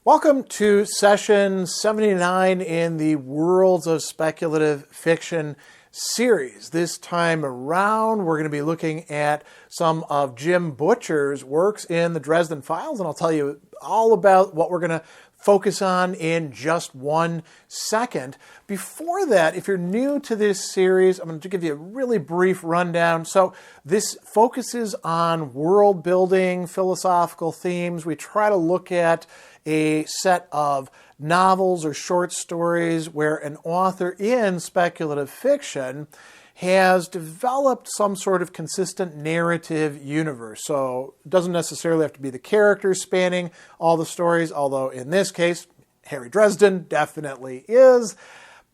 Welcome to session 79 in the Worlds of Speculative Fiction series. This time around, we're going to be looking at some of Jim Butcher's works in the Dresden Files, and I'll tell you all about what we're going to focus on in just 1 second. Before that, if you're new to this series, I'm going to give you a really brief rundown. So this focuses on world building, philosophical themes. We try to look at a set of novels or short stories where an author in speculative fiction has developed some sort of consistent narrative universe. So it doesn't necessarily have to be the characters spanning all the stories, although in this case, Harry Dresden definitely is.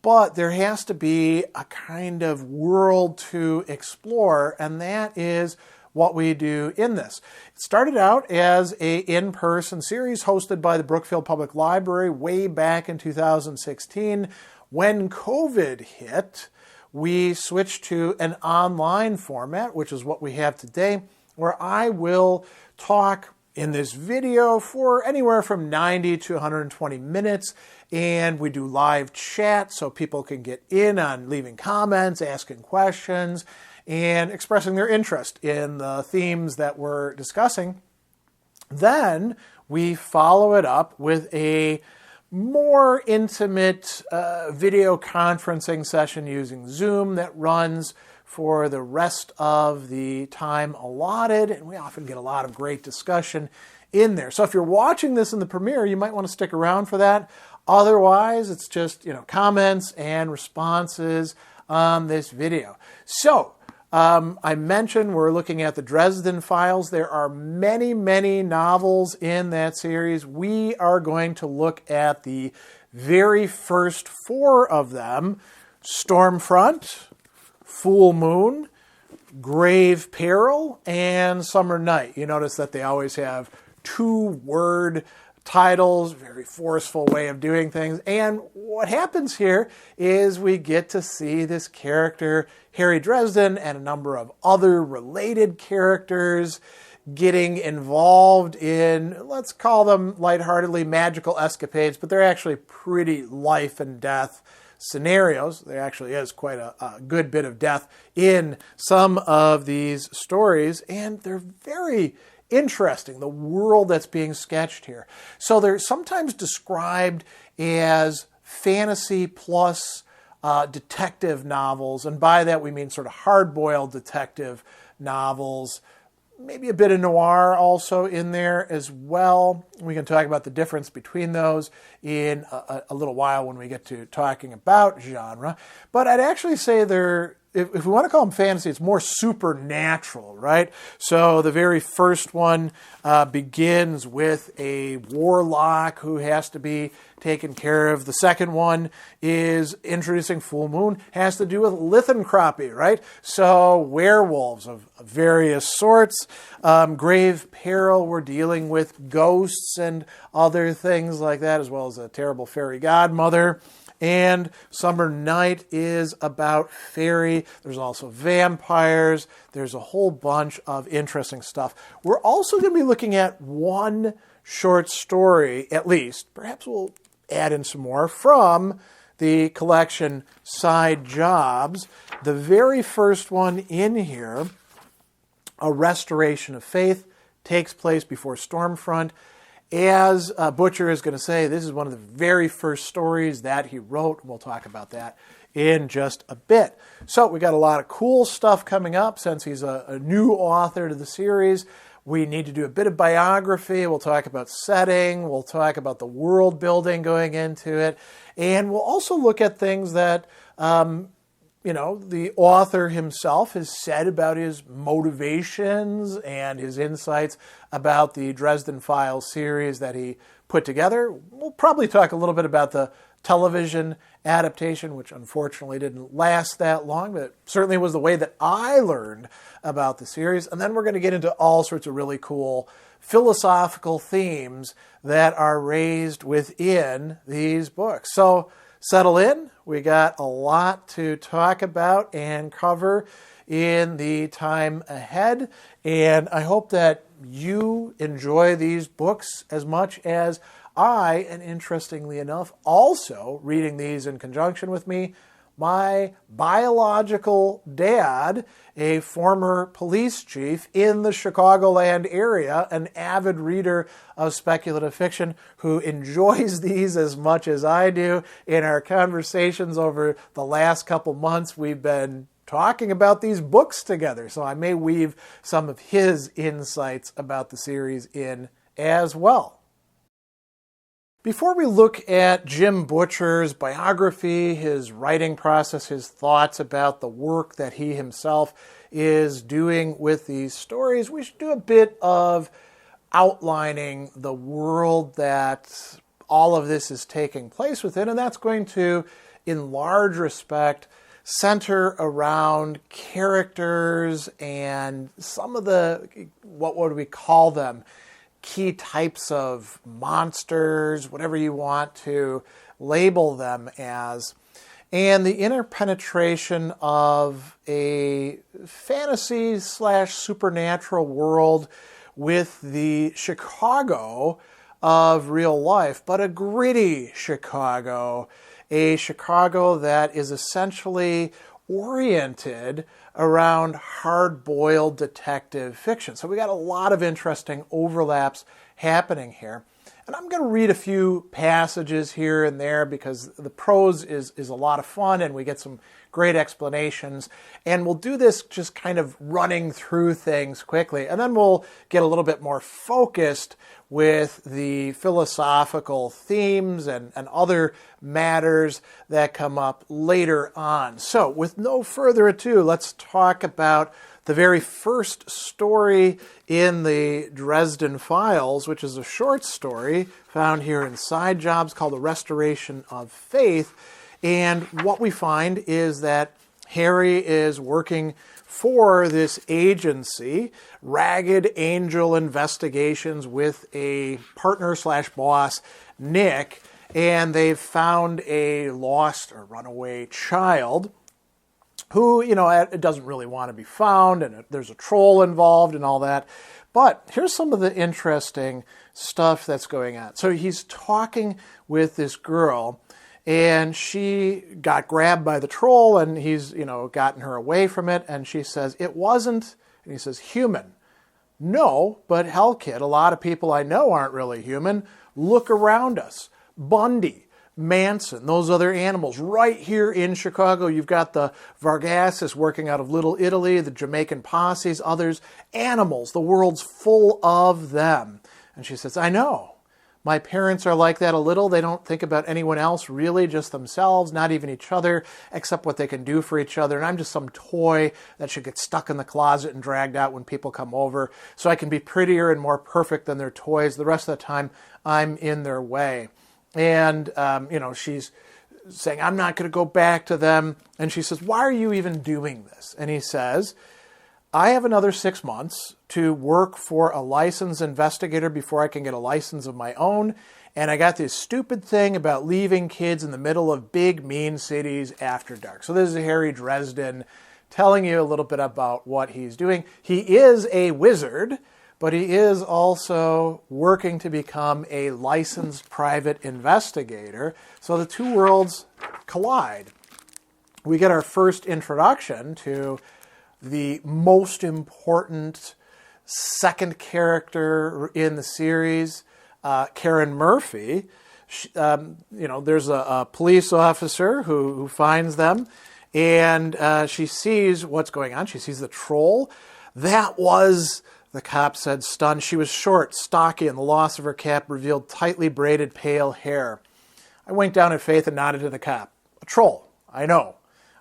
But there has to be a kind of world to explore, and that is what we do in this. It started out as an in-person series hosted by the Brookfield Public Library way back in 2016. When COVID hit, we switched to an online format, which is what we have today, where I will talk in this video for anywhere from 90 to 120 minutes, and we do live chat so people can get in on leaving comments, asking questions, and expressing their interest in the themes that we're discussing. Then we follow it up with a more intimate video conferencing session using Zoom that runs for the rest of the time allotted, and we often get a lot of great discussion in there. So if you're watching this in the premiere, you might want to stick around for that. Otherwise, it's just comments and responses on this video. So I mentioned we're looking at the Dresden Files. There are many, many novels in that series. We are going to look at the very first 4 of them: Stormfront, Full Moon, Grave Peril, and Summer Night. You notice that they always have 2-word titles, very forceful way of doing things. And what happens here is we get to see this character, Harry Dresden, and a number of other related characters getting involved in, let's call them lightheartedly, magical escapades, but they're actually pretty life and death scenarios. There actually is quite a good bit of death in some of these stories, and they're very interesting, the world that's being sketched here. So they're sometimes described as fantasy plus detective novels, and by that we mean sort of hard-boiled detective novels, maybe a bit of noir also in there as well. We can talk about the difference between those in a little while when we get to talking about genre. But I'd actually say they're, if we want to call them fantasy, it's more supernatural, right? So the very first one begins with a warlock who has to be taken care of. The second one is introducing Full Moon, has to do with lycanthropy, right? So werewolves of various sorts. Grave Peril, we're dealing with ghosts and other things like that, as well as a terrible fairy godmother. And Summer Night is about fairy. There's also vampires. There's a whole bunch of interesting stuff. We're also going to be looking at one short story, at least. Perhaps we'll add in some more from the collection Side Jobs. The very first one in here, A Restoration of Faith, takes place before Stormfront. As Butcher is going to say, this is one of the very first stories that he wrote. We'll talk about that in just a bit. So we got a lot of cool stuff coming up since he's a new author to the series. We need to do a bit of biography. We'll talk about setting. We'll talk about the world building going into it. And we'll also look at things that the author himself has said about his motivations and his insights about the Dresden Files series that he put together. We'll probably talk a little bit about the television adaptation, which unfortunately didn't last that long, but it certainly was the way that I learned about the series. And then we're going to get into all sorts of really cool philosophical themes that are raised within these books. So settle in. We got a lot to talk about and cover in the time ahead. And I hope that you enjoy these books as much as I, and interestingly enough, also reading these in conjunction with me, my biological dad, a former police chief in the Chicagoland area, an avid reader of speculative fiction who enjoys these as much as I do. In our conversations over the last couple months, we've been talking about these books together, so I may weave some of his insights about the series in as well. Before we look at Jim Butcher's biography, his writing process, his thoughts about the work that he himself is doing with these stories, we should do a bit of outlining the world that all of this is taking place within, and that's going to, in large respect, center around characters and some of the, what would we call them, key types of monsters, whatever you want to label them as, and the interpenetration of a fantasy/supernatural world with the Chicago of real life, but a gritty Chicago, a Chicago that is essentially oriented around hard-boiled detective fiction. So we got a lot of interesting overlaps happening here. And I'm going to read a few passages here and there because the prose is a lot of fun and we get some great explanations. And we'll do this just kind of running through things quickly. And then we'll get a little bit more focused with the philosophical themes and other matters that come up later on. So with no further ado, let's talk about the very first story in the Dresden Files, which is a short story found here in Side Jobs called The Restoration of Faith. And what we find is that Harry is working for this agency, Ragged Angel Investigations, with a partner/boss, Nick, and they've found a lost or runaway child who, it doesn't really want to be found, and there's a troll involved and all that. But here's some of the interesting stuff that's going on. So he's talking with this girl, and she got grabbed by the troll, and he's, gotten her away from it, and she says, "It wasn't," and he says, "human." "No, but hell, kid, a lot of people I know aren't really human. Look around us. Bundy, Manson, those other animals. Right here in Chicago, you've got the Vargases working out of Little Italy, the Jamaican posses, others. Animals, the world's full of them." And she says, "I know. My parents are like that a little. They don't think about anyone else, really, just themselves, not even each other, except what they can do for each other. And I'm just some toy that should get stuck in the closet and dragged out when people come over, so I can be prettier and more perfect than their toys. The rest of the time, I'm in their way." And, she's saying, "I'm not going to go back to them." And she says, "Why are you even doing this?" And he says, "I have another 6 months to work for a licensed investigator before I can get a license of my own. And I got this stupid thing about leaving kids in the middle of big, mean cities after dark." So this is Harry Dresden telling you a little bit about what he's doing. He is a wizard, but he is also working to become a licensed private investigator. So the two worlds collide. We get our first introduction to the most important second character in the series, Karen Murphy. There's a police officer who finds them, and she sees what's going on. She sees the troll. That was, the cop said, stunned. She was short, stocky, and the loss of her cap revealed tightly braided pale hair. I winked down at Faith and nodded to the cop. "A troll, I know."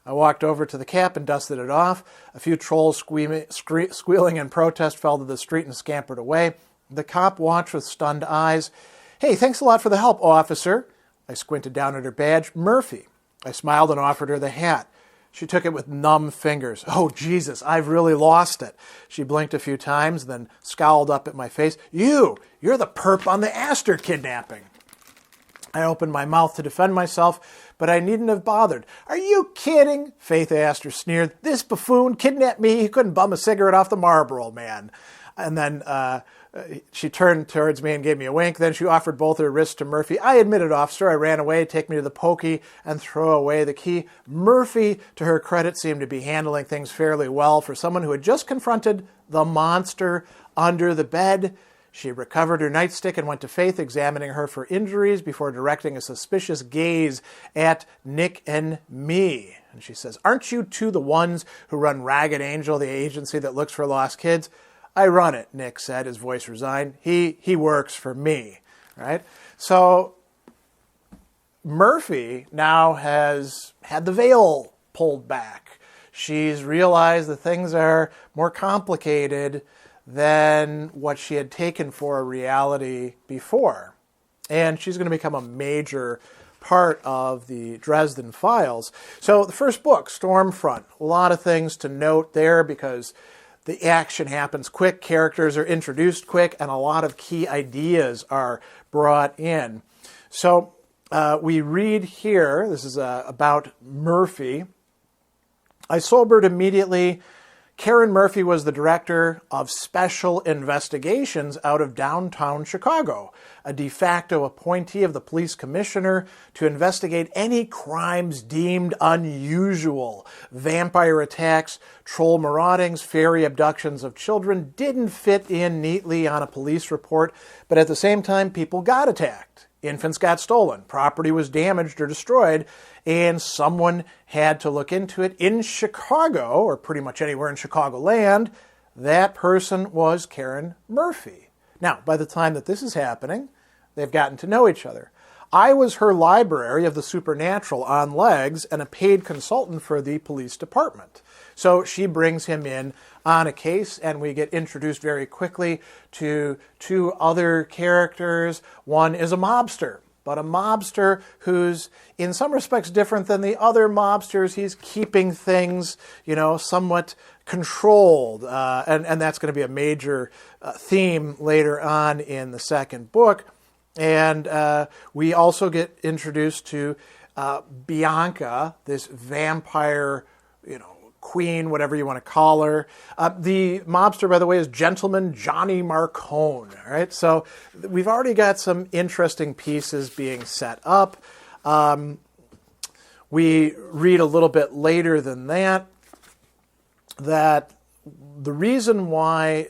I walked over to the cap and dusted it off. A few trolls squealing in protest fell to the street and scampered away. The cop watched with stunned eyes. "Hey, thanks a lot for the help, officer." I squinted down at her badge. "Murphy." I smiled and offered her the hat. She took it with numb fingers. "Oh, Jesus, I've really lost it." She blinked a few times, then scowled up at my face. You're the perp on the Astor kidnapping." I opened my mouth to defend myself, but I needn't have bothered. "Are you kidding?" Faith Astor sneered. "This buffoon kidnapped me. He couldn't bum a cigarette off the Marlboro Man." And then she turned towards me and gave me a wink. Then she offered both her wrists to Murphy. "I admit it, officer. I ran away, take me to the pokey, and throw away the key." Murphy, to her credit, seemed to be handling things fairly well for someone who had just confronted the monster under the bed. She recovered her nightstick and went to Faith, examining her for injuries before directing a suspicious gaze at Nick and me. And she says, "Aren't you two the ones who run Ragged Angel, the agency that looks for lost kids?" "I run it," Nick said, his voice resigned. He works for me, right? So Murphy now has had the veil pulled back. She's realized that things are more complicated than what she had taken for a reality before. And she's going to become a major part of the Dresden files. So the first book, Stormfront, a lot of things to note there because the action happens quick, characters are introduced quick, and a lot of key ideas are brought in. So we read here, this is about Murphy. "I sobered immediately. Karen Murphy was the director of special investigations out of downtown Chicago, a de facto appointee of the police commissioner to investigate any crimes deemed unusual. Vampire attacks, troll maraudings, fairy abductions of children didn't fit in neatly on a police report, but at the same time, people got attacked. Infants got stolen, property was damaged or destroyed, and someone had to look into it. In Chicago, or pretty much anywhere in Chicagoland, that person was Karen Murphy." Now, by the time that this is happening, they've gotten to know each other. I was her library of the supernatural on legs and a paid consultant for the police department. So she brings him in on a case, and we get introduced very quickly to two other characters. One is a mobster, but a mobster who's in some respects different than the other mobsters. He's keeping things, somewhat controlled, and that's going to be a major theme later on in the second book. And we also get introduced to Bianca, this vampire, queen, whatever you want to call her. The mobster, by the way, is Gentleman Johnny Marcone. All right, so we've already got some interesting pieces being set up. We read a little bit later than that the reason why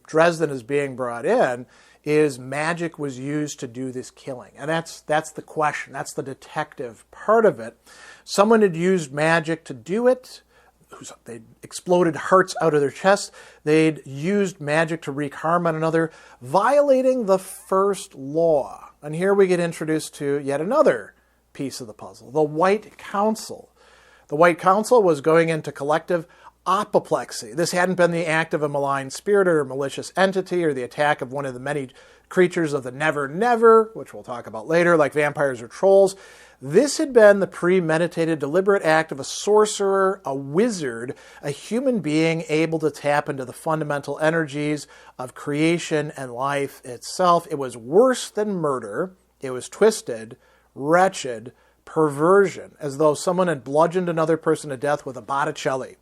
Dresden is being brought in is magic was used to do this killing. And that's the question. That's the detective part of it. Someone had used magic to do it. They'd exploded hearts out of their chests. They'd used magic to wreak harm on another, violating the first law. And here we get introduced to yet another piece of the puzzle, the White Council. The White Council was going into collective apoplexy. This hadn't been the act of a malign spirit or a malicious entity or the attack of one of the many creatures of the never never, which we'll talk about later, like vampires or trolls. This had been the premeditated, deliberate act of a sorcerer, a wizard, a human being able to tap into the fundamental energies of creation and life itself. It was worse than murder. It was twisted, wretched perversion, as though someone had bludgeoned another person to death with a Botticelli,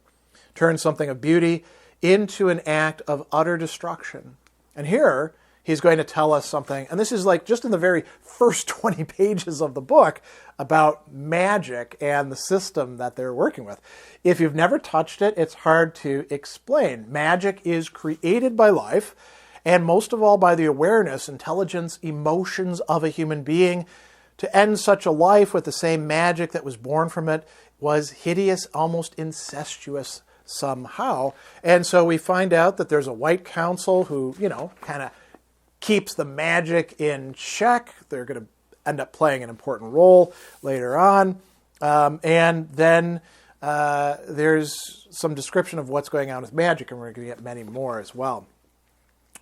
turned something of beauty into an act of utter destruction. And here, he's going to tell us something, and this is like just in the very first 20 pages of the book, about magic and the system that they're working with. If you've never touched it, it's hard to explain. Magic is created by life, and most of all by the awareness, intelligence, emotions of a human being. To end such a life with the same magic that was born from it was hideous, almost incestuous somehow. And so we find out that there's a White Council who, kind of keeps the magic in check. They're going to end up playing an important role later on. And then there's some description of what's going on with magic, and we're going to get many more as well.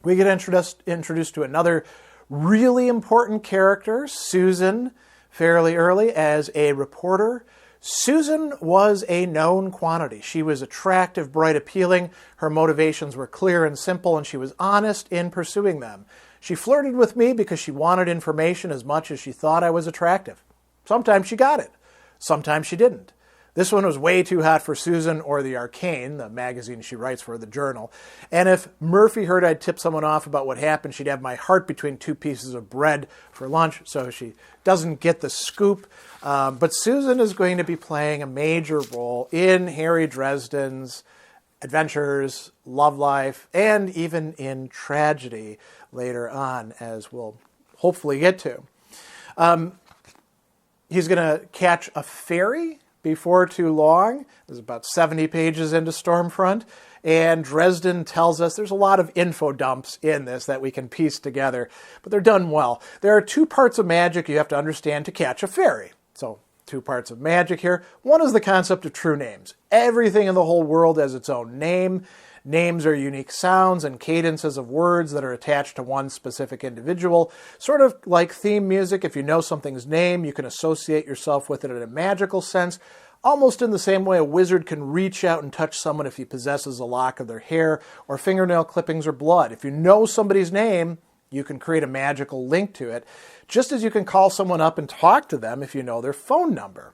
We get introduced to another Really important character, Susan, fairly early as a reporter. Susan was a known quantity. She was attractive, bright, appealing. Her motivations were clear and simple, and she was honest in pursuing them. She flirted with me because she wanted information as much as she thought I was attractive. Sometimes she got it. Sometimes she didn't. This one was way too hot for Susan or the Arcane, the magazine she writes for, the journal. And if Murphy heard I'd tip someone off about what happened, she'd have my heart between two pieces of bread for lunch, so she doesn't get the scoop. But Susan is going to be playing a major role in Harry Dresden's adventures, love life, and even in tragedy later on, as we'll hopefully get to. He's going to catch a ferry before too long. There's about 70 pages into Stormfront, and Dresden tells us there's a lot of info dumps in this that we can piece together, but they're done well. There are two parts of magic you have to understand to catch a fairy. So, two parts of magic here. One is the concept of true names. Everything in the whole world has its own name. Names are unique sounds and cadences of words that are attached to one specific individual. Sort of like theme music, if you know something's name, you can associate yourself with it in a magical sense, almost in the same way a wizard can reach out and touch someone if he possesses a lock of their hair or fingernail clippings or blood. If you know somebody's name, you can create a magical link to it, just as you can call someone up and talk to them if you know their phone number.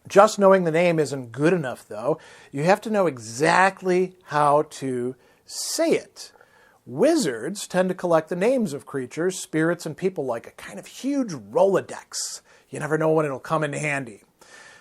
Just knowing the name isn't good enough, though. You have to know exactly how to say it. Wizards tend to collect the names of creatures, spirits, and people like a kind of huge Rolodex. You never know when it'll come in handy.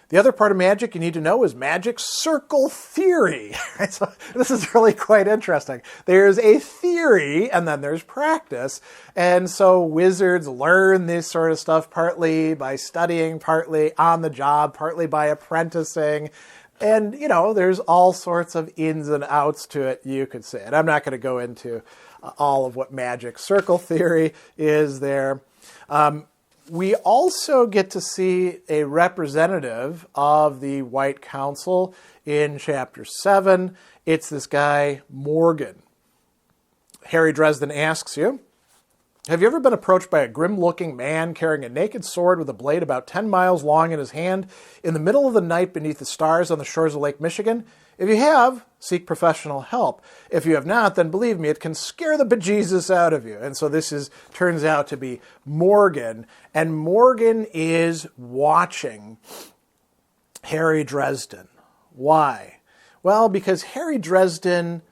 The other part of magic you need to know is magic circle theory. So this is really quite interesting. There's a theory and then there's practice. And so wizards learn this sort of stuff partly by studying, partly on the job, partly by apprenticing. And, you know, there's all sorts of ins and outs to it, you could say. And I'm not going to go into all of what magic circle theory is there. We also get to see a representative of the White Council in Chapter 7. It's this guy, Morgan. Harry Dresden asks you, have you ever been approached by a grim-looking man carrying a naked sword with a blade about 10 miles long in his hand in the middle of the night beneath the stars on the shores of Lake Michigan? If you have, seek professional help. If you have not, then believe me, it can scare the bejesus out of you. And so this turns out to be Morgan. And Morgan is watching Harry Dresden. Why? Well, because Harry Dresden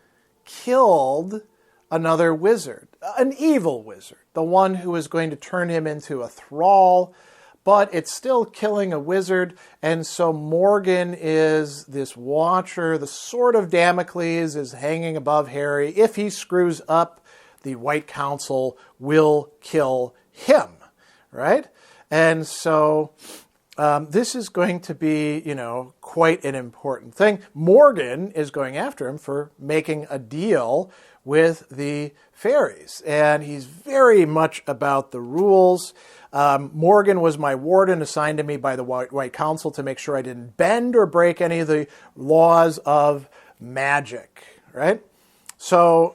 killed another wizard, an evil wizard, the one who is going to turn him into a thrall. But it's still killing a wizard, and so Morgan is this watcher. The sword of Damocles is hanging above Harry. If he screws up, the White Council will kill him, right? And so this is going to be, quite an important thing. Morgan is going after him for making a deal with the fairies, and he's very much about the rules. Morgan was my warden assigned to me by the White Council to make sure I didn't bend or break any of the laws of magic, right? So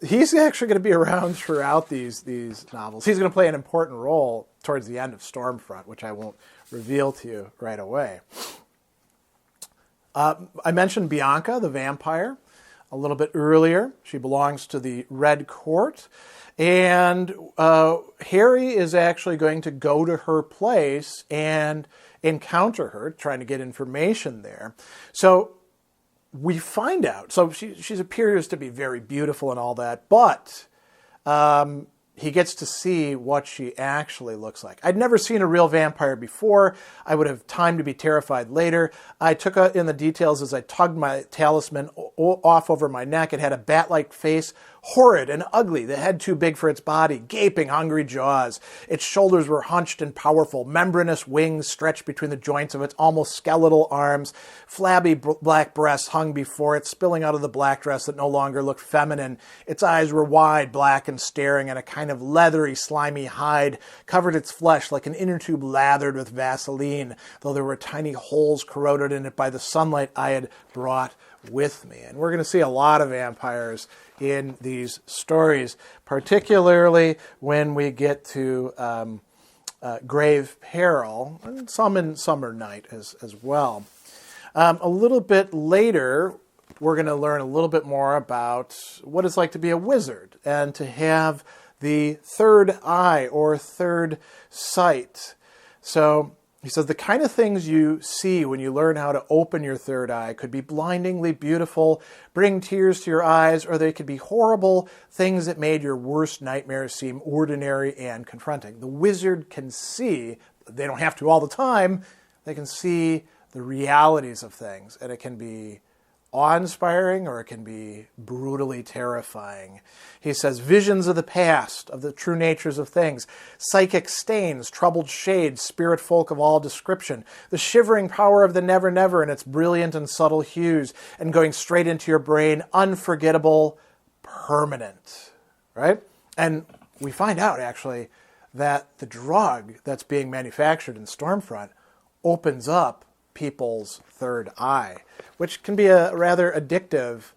he's actually going to be around throughout these novels. He's going to play an important role towards the end of Stormfront, which I won't reveal to you right away. I mentioned Bianca, the vampire, a little bit earlier. She belongs to the Red Court. And Harry is actually going to go to her place and encounter her, trying to get information there. So we find out. So she appears to be very beautiful and all that, but he gets to see what she actually looks like. I'd never seen a real vampire before. I would have time to be terrified later. I took in the details as I tugged my talisman off over my neck. It had a bat-like face, horrid and ugly, the head too big for its body, gaping, hungry jaws. Its shoulders were hunched and powerful, membranous wings stretched between the joints of its almost skeletal arms. Flabby black breasts hung before it, spilling out of the black dress that no longer looked feminine. Its eyes were wide, black, and staring, and a kind of leathery, slimy hide covered its flesh like an inner tube lathered with Vaseline, though there were tiny holes corroded in it by the sunlight I had brought with me. And we're going to see a lot of vampires in these stories, particularly when we get to Grave Peril, and some in Summer Night as well. A little bit later, we're going to learn a little bit more about what it's like to be a wizard and to have the third eye or third sight. So he says the kind of things you see when you learn how to open your third eye could be blindingly beautiful, bring tears to your eyes, or they could be horrible things that made your worst nightmares seem ordinary and confronting. The wizard can see, they don't have to all the time, they can see the realities of things, and it can be awe-inspiring or it can be brutally terrifying. He says, visions of the past, of the true natures of things, psychic stains, troubled shades, spirit folk of all description, the shivering power of the never-never in its brilliant and subtle hues, and going straight into your brain, unforgettable, permanent, right? And we find out, actually, that the drug that's being manufactured in Stormfront opens up people's third eye, which can be a rather addictive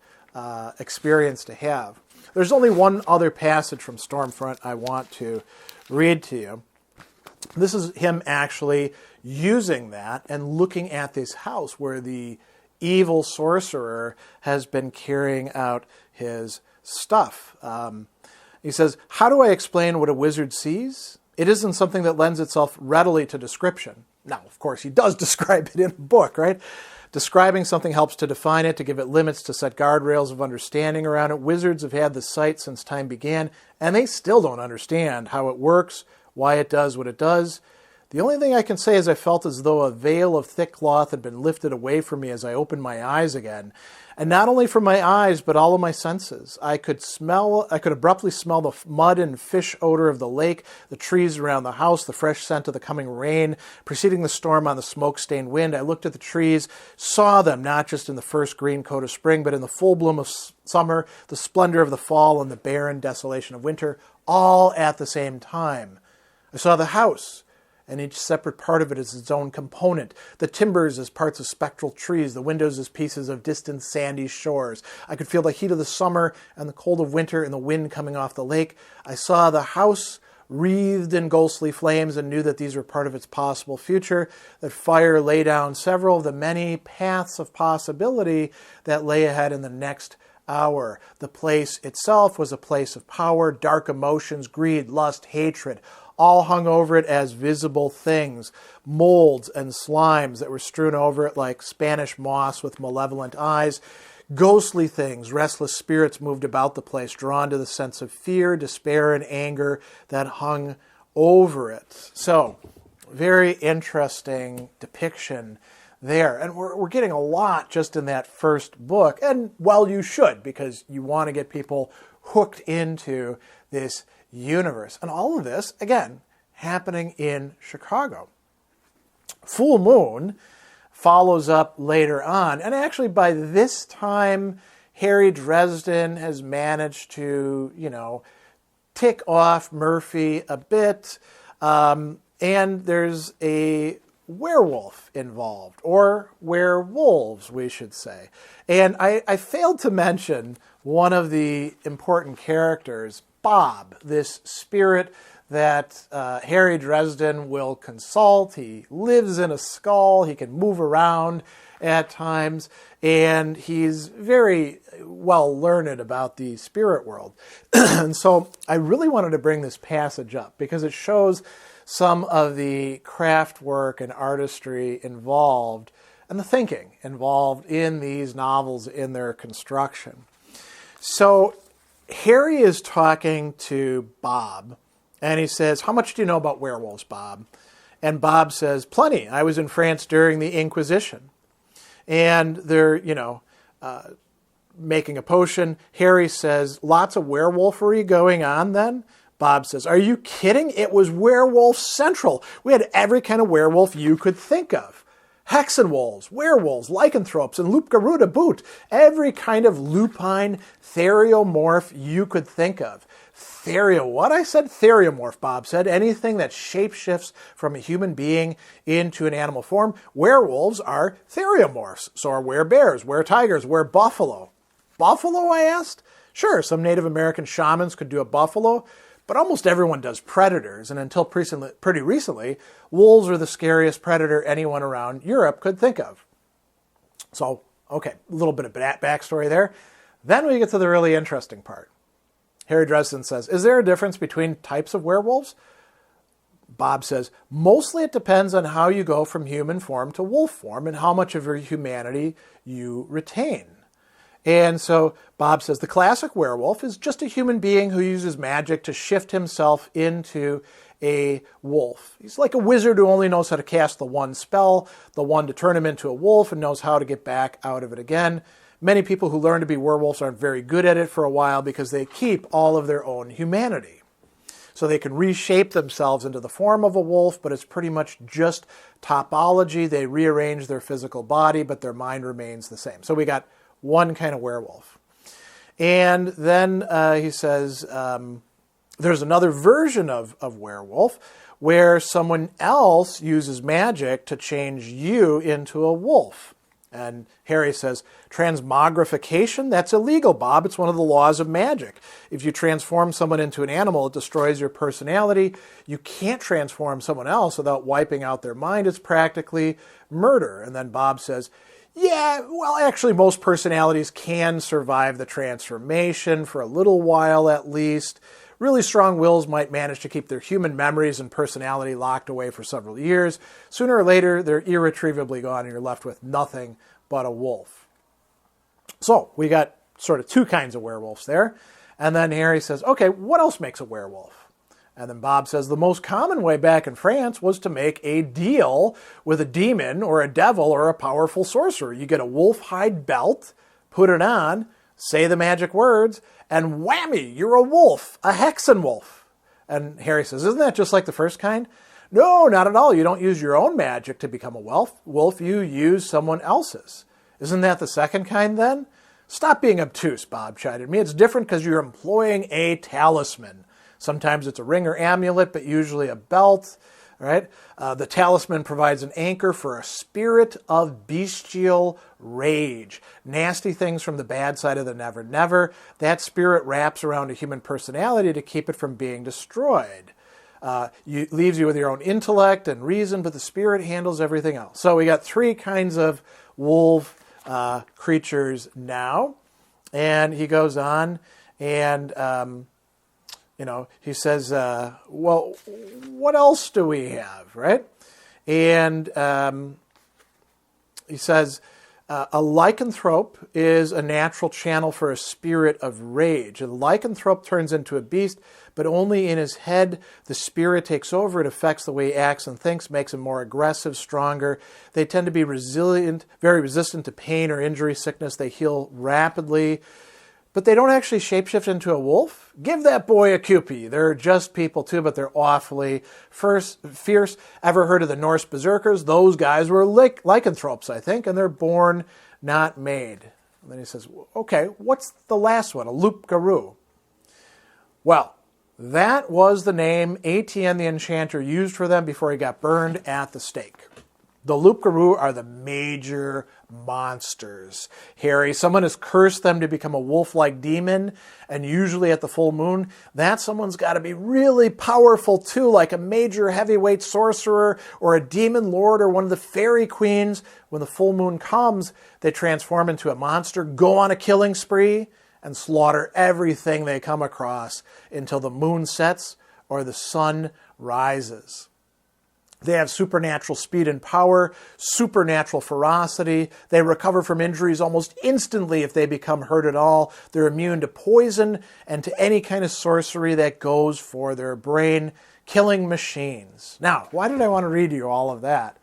experience to have. There's only one other passage from Stormfront I want to read to you. This is him actually using that and looking at this house where the evil sorcerer has been carrying out his stuff. He says, how do I explain what a wizard sees? It isn't something that lends itself readily to description. Now, of course, he does describe it in a book, right? Describing something helps to define it, to give it limits, to set guardrails of understanding around it. Wizards have had the sight since time began, and they still don't understand how it works, why it does what it does. The only thing I can say is I felt as though a veil of thick cloth had been lifted away from me as I opened my eyes again. And not only from my eyes, but all of my senses. I could abruptly smell the mud and fish odor of the lake, the trees around the house, the fresh scent of the coming rain, preceding the storm on the smoke-stained wind. I looked at the trees, saw them not just in the first green coat of spring, but in the full bloom of summer, the splendor of the fall, and the barren desolation of winter, all at the same time. I saw the house, and each separate part of it is its own component. The timbers as parts of spectral trees, the windows as pieces of distant sandy shores. I could feel the heat of the summer and the cold of winter and the wind coming off the lake. I saw the house wreathed in ghostly flames and knew that these were part of its possible future, that fire lay down several of the many paths of possibility that lay ahead in the next hour. The place itself was a place of power, dark emotions, greed, lust, hatred, all hung over it as visible things, molds and slimes that were strewn over it like Spanish moss with malevolent eyes. Ghostly things, restless spirits moved about the place, drawn to the sense of fear, despair, and anger that hung over it. So, very interesting depiction there. And we're getting a lot just in that first book. And, well, you should, because you want to get people hooked into this universe. And all of this, again, happening in Chicago. Full Moon follows up later on. And actually, by this time, Harry Dresden has managed to, tick off Murphy a bit. And there's a werewolf involved, or werewolves, we should say. And I failed to mention one of the important characters, Bob, this spirit that Harry Dresden will consult. He lives in a skull. He can move around at times, and he's very well learned about the spirit world. And so I really wanted to bring this passage up because it shows some of the craft work and artistry involved and the thinking involved in these novels in their construction. So Harry is talking to Bob, and he says, how much do you know about werewolves, Bob? And Bob says, plenty. I was in France during the Inquisition. And they're, making a potion. Harry says, lots of werewolfery going on then? Bob says, are you kidding? It was Werewolf Central. We had every kind of werewolf you could think of. Hexenwolves, werewolves, lycanthropes, and loup-garou to boot. Every kind of lupine theriomorph you could think of. what I said? Theriomorph, Bob said. Anything that shapeshifts from a human being into an animal form. Werewolves are theriomorphs. So are werebears, were-tigers, were-buffalo. Buffalo, I asked? Sure, some Native American shamans could do a buffalo, but almost everyone does predators. And until pretty recently, wolves are the scariest predator anyone around Europe could think of. So, okay, a little bit of backstory there. Then we get to the really interesting part. Harry Dresden says, is there a difference between types of werewolves? Bob says, mostly it depends on how you go from human form to wolf form and how much of your humanity you retain. And so Bob says the classic werewolf is just a human being who uses magic to shift himself into a wolf. He's like a wizard who only knows how to cast the one spell, the one to turn him into a wolf, and knows how to get back out of it again. Many people who learn to be werewolves aren't very good at it for a while because they keep all of their own humanity. So they can reshape themselves into the form of a wolf, but it's pretty much just topology. They rearrange their physical body, but their mind remains the same. So we got one kind of werewolf. And then he says there's another version of werewolf where someone else uses magic to change you into a wolf. And Harry says, transmogrification, that's illegal, Bob. It's one of the laws of magic. If you transform someone into an animal, it destroys your personality. You can't transform someone else without wiping out their mind. It's practically murder. And then Bob says, yeah, well, actually, most personalities can survive the transformation for a little while at least. Really strong wills might manage to keep their human memories and personality locked away for several years. Sooner or later, they're irretrievably gone and you're left with nothing but a wolf. So we got sort of two kinds of werewolves there. And then Harry says, okay, what else makes a werewolf? And then Bob says the most common way back in France was to make a deal with a demon or a devil or a powerful sorcerer. You get a wolf hide belt, put it on, say the magic words, and whammy, you're a wolf, a hexen wolf. And Harry says, isn't that just like the first kind? No, not at all. You don't use your own magic to become a wolf. You use someone else's. Isn't that the second kind then? Stop being obtuse, Bob chided me. It's different because you're employing a talisman. Sometimes it's a ring or amulet, but usually a belt. Right? The talisman provides an anchor for a spirit of bestial rage. Nasty things from the bad side of the never never. That spirit wraps around a human personality to keep it from being destroyed. Leaves you with your own intellect and reason, but the spirit handles everything else. So we got three kinds of wolf creatures now. And he goes on and... he says, well, what else do we have, right? And he says, a lycanthrope is a natural channel for a spirit of rage. A lycanthrope turns into a beast, but only in his head. The spirit takes over. It affects the way he acts and thinks, makes him more aggressive, stronger. They tend to be resilient, very resistant to pain or injury, sickness. They heal rapidly. But they don't actually shapeshift into a wolf? Give that boy a Cupid. They're just people too, but they're awfully fierce. Ever heard of the Norse berserkers? Those guys were lycanthropes, I think, and they're born, not made. And then he says, okay, what's the last one? A loup-garou. Well, that was the name Etienne the Enchanter used for them before he got burned at the stake. The loup-garou are the major monsters. Harry, someone has cursed them to become a wolf-like demon, and usually at the full moon, that someone's got to be really powerful too, like a major heavyweight sorcerer or a demon lord or one of the fairy queens. When the full moon comes, they transform into a monster, go on a killing spree, and slaughter everything they come across until the moon sets or the sun rises. They have supernatural speed and power, supernatural ferocity. They recover from injuries almost instantly if they become hurt at all. They're immune to poison and to any kind of sorcery that goes for their brain. Killing machines. Now, why did I want to read you all of that?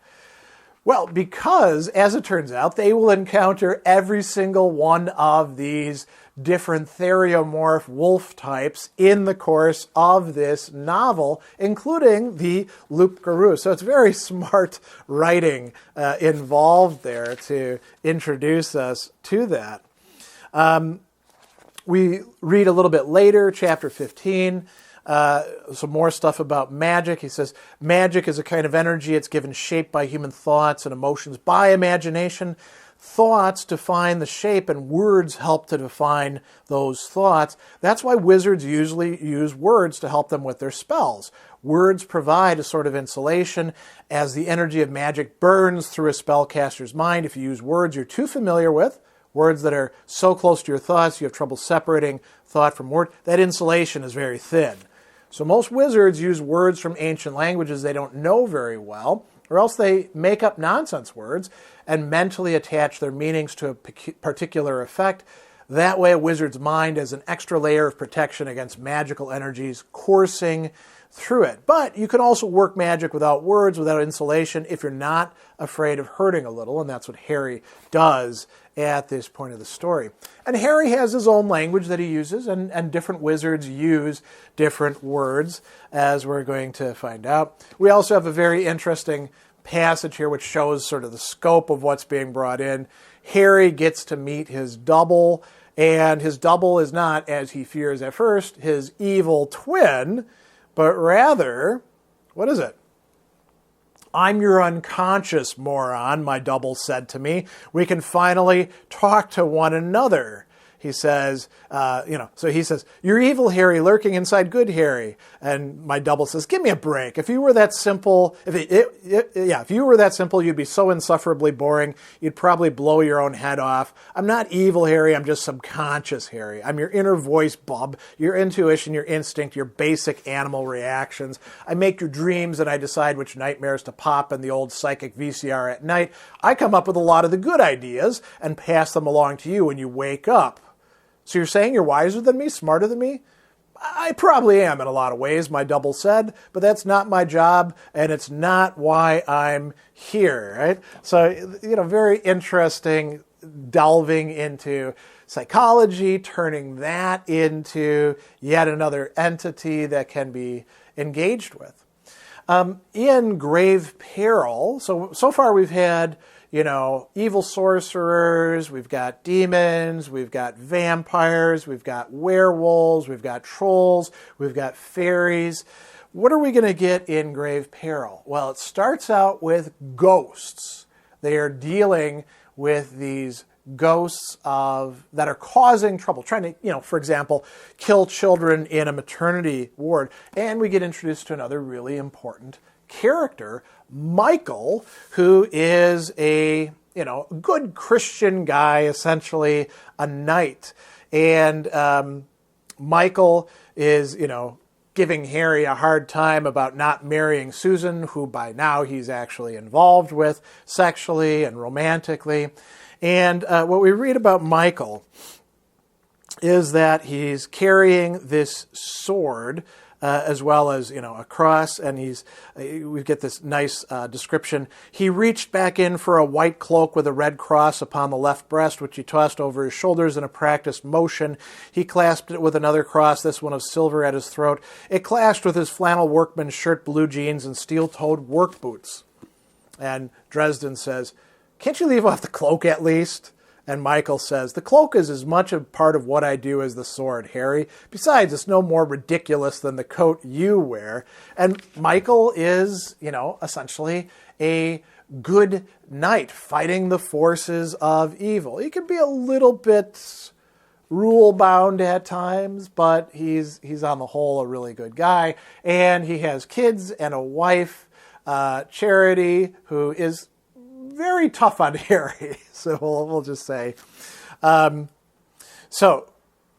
Well, because, as it turns out, they will encounter every single one of these different theriomorph wolf types in the course of this novel, including the loup-garou. So it's very smart writing We read a little bit later, chapter 15, some more stuff about magic. He says, magic is a kind of energy. It's given shape by human thoughts and emotions by imagination. Thoughts define the shape, and words help to define those thoughts. That's why wizards usually use words to help them with their spells. Words provide a sort of insulation as the energy of magic burns through a spellcaster's mind. If you use words you're too familiar with, words that are so close to your thoughts you have trouble separating thought from word, that insulation is very thin. So most wizards use words from ancient languages they don't know very well, or else they make up nonsense words and mentally attach their meanings to a particular effect. That way a wizard's mind has an extra layer of protection against magical energies coursing through it. But you can also work magic without words, without insulation, if you're not afraid of hurting a little, and that's what Harry does at this point of the story. And Harry has his own language that he uses, and different wizards use different words, as we're going to find out. We also have a very interesting passage here which shows sort of the scope of what's being brought in. Harry gets to meet his double, and his double is not, as he fears at first, his evil twin, but rather, what is it? "I'm your unconscious, moron," my double said to me. "We can finally talk to one another." He says, so he says, "You're evil, Harry, lurking inside good Harry." And my double says, "Give me a break. If you were that simple, if you were that simple, you'd be so insufferably boring, you'd probably blow your own head off. I'm not evil, Harry. I'm just subconscious, Harry. I'm your inner voice, bub, your intuition, your instinct, your basic animal reactions. I make your dreams and I decide which nightmares to pop in the old psychic VCR at night. I come up with a lot of the good ideas and pass them along to you when you wake up. So you're saying you're wiser than me, smarter than me? I probably am in a lot of ways," my double said, "but that's not my job, and it's not why I'm here," right? So, very interesting delving into psychology, turning that into yet another entity that can be engaged with. In grave peril, so far we've had evil sorcerers, we've got demons, we've got vampires, we've got werewolves, we've got trolls, we've got fairies. What are we going to get in grave peril? Well, it starts out with ghosts. They are dealing with these ghosts that are causing trouble, trying to, for example, kill children in a maternity ward. And we get introduced to another really important character, Michael, who is a good Christian guy, essentially a knight. And Michael is giving Harry a hard time about not marrying Susan, who by now he's actually involved with sexually and romantically. And what we read about Michael is that he's carrying this sword as well as a cross, and we get this nice description. "He reached back in for a white cloak with a red cross upon the left breast, which he tossed over his shoulders in a practiced motion. He clasped it with another cross, this one of silver, at his throat. It clashed with his flannel workman's shirt, blue jeans, and steel-toed work boots." And Dresden says, "Can't you leave off the cloak at least?" And Michael says, "The cloak is as much a part of what I do as the sword, Harry. Besides, it's no more ridiculous than the coat you wear." And Michael is, essentially a good knight fighting the forces of evil. He can be a little bit rule-bound at times, but he's on the whole a really good guy. And he has kids and a wife, Charity, who is very tough on Harry, so we'll just say. So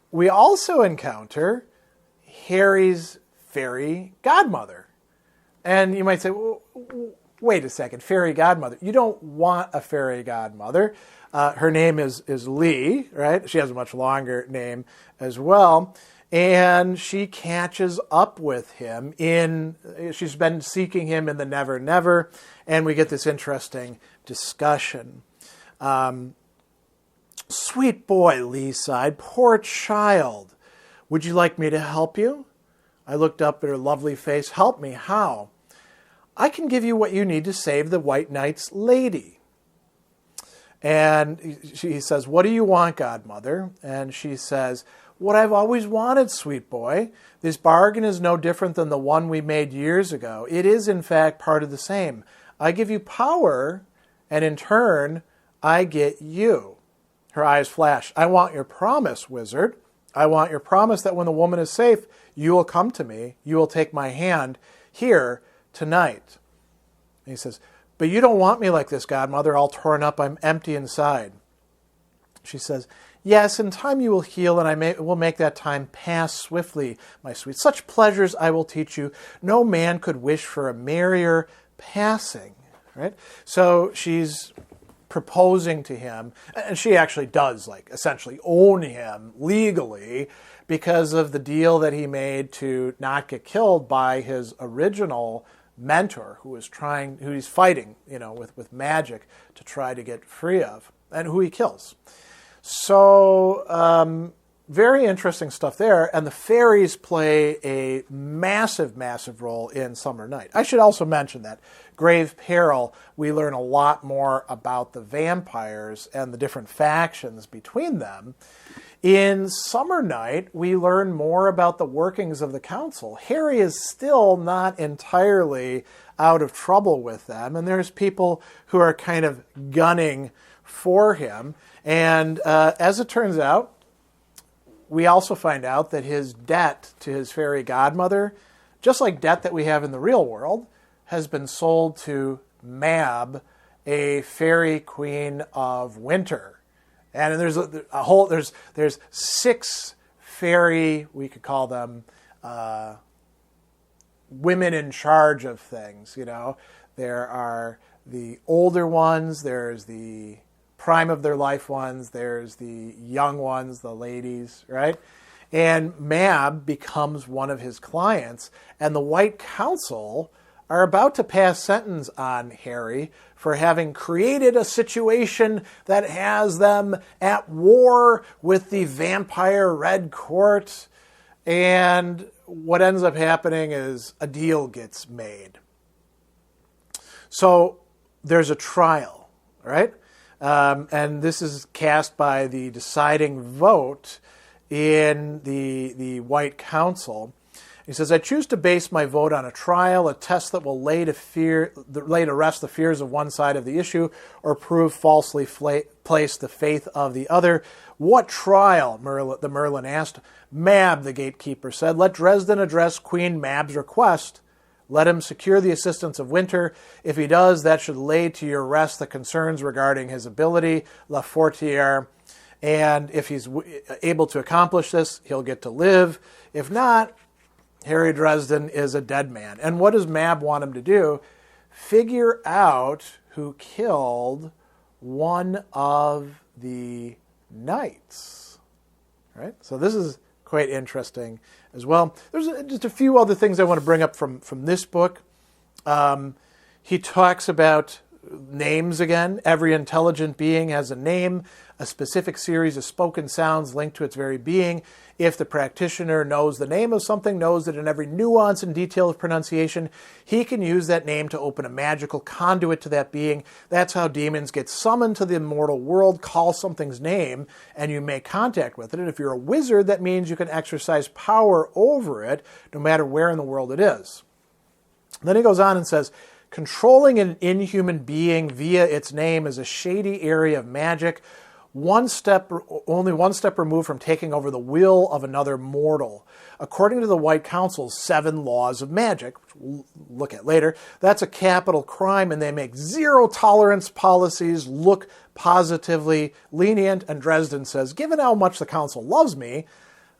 we also encounter Harry's fairy godmother. And you might say, well, wait a second, fairy godmother. You don't want a fairy godmother. Her name is Lee, right? She has a much longer name as well. And she catches up with him she's been seeking him in the Never Never, and we get this interesting discussion. "Sweet boy," Lee sighed. "Poor child. Would you like me to help you?" I looked up at her lovely face. "Help me? How?" "I can give you what you need to save the White Knight's lady." And he says, "What do you want, godmother?" And she says, what I've always wanted, sweet boy. This bargain is no different than the one we made years ago. It is, in fact, part of the same. I give you power, and in turn, I get you. Her eyes flash. I want your promise, wizard. I want your promise that when the woman is safe, you will come to me. You will take my hand here tonight. And he says, but you don't want me like this, godmother, all torn up. I'm empty inside. She says, yes, in time you will heal, and I will make that time pass swiftly, my sweet. Such pleasures I will teach you. No man could wish for a merrier passing. Right? So she's proposing to him, and she actually does essentially own him legally because of the deal that he made to not get killed by his original mentor who he's fighting, with magic to try to get free of, and who he kills. So very interesting stuff there, and the fairies play a massive, massive role in Summer Night. I should also mention that Grave Peril, we learn a lot more about the vampires and the different factions between them. In Summer Night, we learn more about the workings of the council. Harry is still not entirely out of trouble with them, and there's people who are kind of gunning for him. And as it turns out, we also find out that his debt to his fairy godmother, just like debt that we have in the real world, has been sold to Mab, a fairy queen of winter. And there's 6 fairy, we could call them women in charge of things. There are the older ones, there's the prime of their life ones, there's the young ones, the ladies, right? And Mab becomes one of his clients, and the White Council are about to pass sentence on Harry for having created a situation that has them at war with the vampire Red Court. And what ends up happening is a deal gets made. So there's a trial, right? And this is cast by the deciding vote in the White Council. He says, I choose to base my vote on a trial, a test that will lay to rest the fears of one side of the issue or prove falsely place the faith of the other. What trial? The Merlin asked. Mab, the gatekeeper said, let Dresden address Queen Mab's request. Let him secure the assistance of Winter. If he does, that should lay to your rest the concerns regarding his ability, La Fortière. And if he's able to accomplish this, he'll get to live. If not, Harry Dresden is a dead man. And what does Mab want him to do? Figure out who killed one of the knights. Right? So this is quite interesting as well. There's just a few other things I want to bring up from this book. He talks about names again. Every intelligent being has a name, a specific series of spoken sounds linked to its very being. If the practitioner knows the name of something, knows that in every nuance and detail of pronunciation, he can use that name to open a magical conduit to that being. That's how demons get summoned to the immortal world. Call something's name, and you make contact with it. And if you're a wizard, that means you can exercise power over it, no matter where in the world it is. Then he goes on and says, controlling an inhuman being via its name is a shady area of magic, only one step removed from taking over the will of another mortal. According to the White Council's 7 laws of magic, which we'll look at later, that's a capital crime, and they make zero tolerance policies look positively lenient. And Dresden says, given how much the council loves me,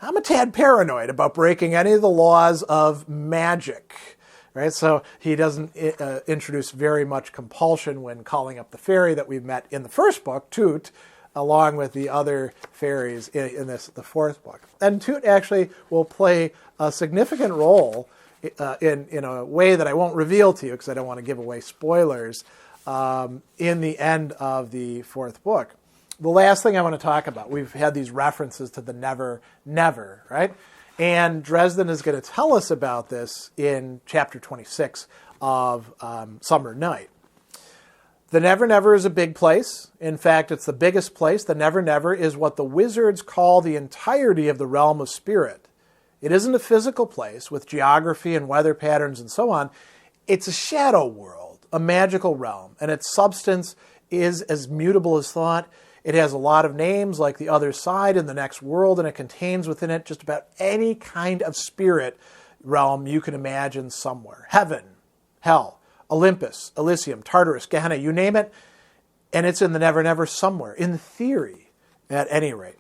I'm a tad paranoid about breaking any of the laws of magic. Right, so he doesn't introduce very much compulsion when calling up the fairy that we've met in the first book, Toot, along with the other fairies in the 4th book. And Toot actually will play a significant role in a way that I won't reveal to you because I don't want to give away spoilers in the end of the 4th book. The last thing I want to talk about, we've had these references to the never, never, right? And Dresden is going to tell us about this in chapter 26 of Summer Night. The Never Never is a big place. In fact, it's the biggest place. The Never Never is what the wizards call the entirety of the realm of spirit. It isn't a physical place with geography and weather patterns and so on. It's a shadow world, a magical realm, and its substance is as mutable as thought. It has a lot of names like the other side and the next world, and it contains within it just about any kind of spirit realm you can imagine somewhere. Heaven, hell, Olympus, Elysium, Tartarus, Gehenna, you name it, and it's in the Never Never somewhere, in theory, at any rate.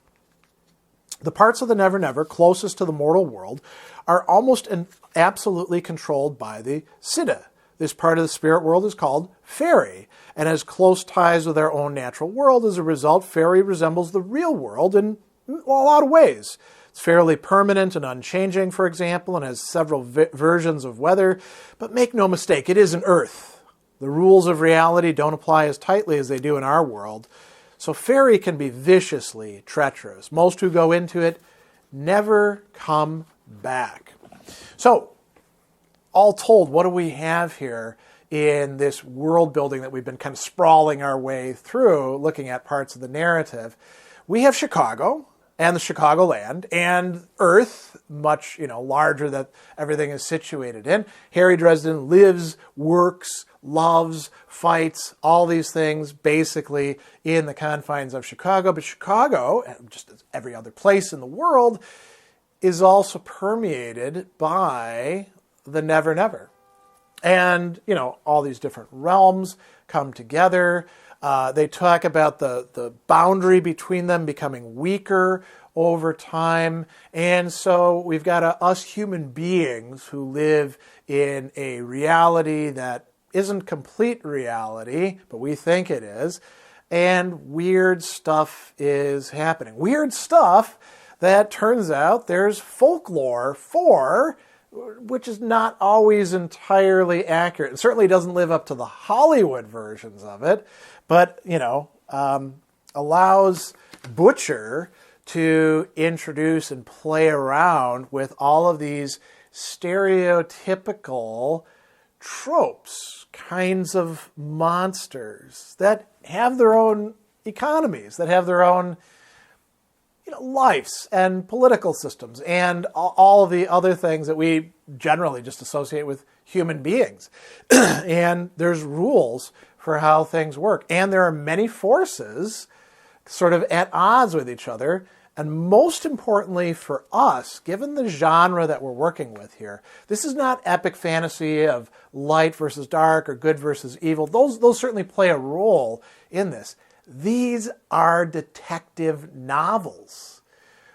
The parts of the Never Never closest to the mortal world are almost absolutely controlled by the Siddha. This part of the spirit world is called fairy, and has close ties with our own natural world. As a result, fairy resembles the real world in a lot of ways. It's fairly permanent and unchanging, for example, and has several versions of weather. But make no mistake, it isn't Earth. The rules of reality don't apply as tightly as they do in our world. So fairy can be viciously treacherous. Most who go into it never come back. So, all told, what do we have here in this world building that we've been kind of sprawling our way through, looking at parts of the narrative? We have Chicago and the Chicagoland and Earth, much larger that everything is situated in. Harry Dresden lives, works, loves, fights, all these things basically in the confines of Chicago. But Chicago, just as every other place in the world, is also permeated by the Never Never. And, all these different realms come together. They talk about the boundary between them becoming weaker over time. And so we've got us human beings who live in a reality that isn't complete reality, but we think it is. And weird stuff is happening. Weird stuff that turns out there's folklore for, which is not always entirely accurate. It certainly doesn't live up to the Hollywood versions of it, but, allows Butcher to introduce and play around with all of these stereotypical tropes, kinds of monsters that have their own economies, that have their own lives and political systems and all of the other things that we generally just associate with human beings. And there's rules for how things work. And there are many forces sort of at odds with each other. And most importantly for us, given the genre that we're working with here, this is not epic fantasy of light versus dark or good versus evil. Those certainly play a role in this. These are detective novels.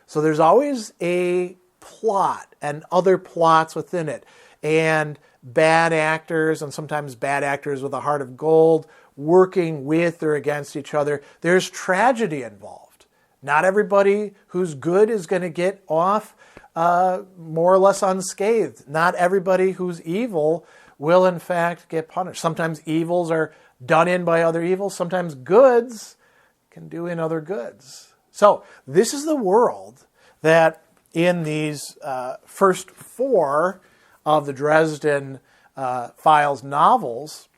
So there's always a plot and other plots within it. And bad actors, and sometimes bad actors with a heart of gold, working with or against each other. There's tragedy involved. Not everybody who's good is going to get off more or less unscathed. Not everybody who's evil will in fact get punished. Sometimes evils are done in by other evils. Sometimes goods can do in other goods. So this is the world that in these first four of the Dresden Files novels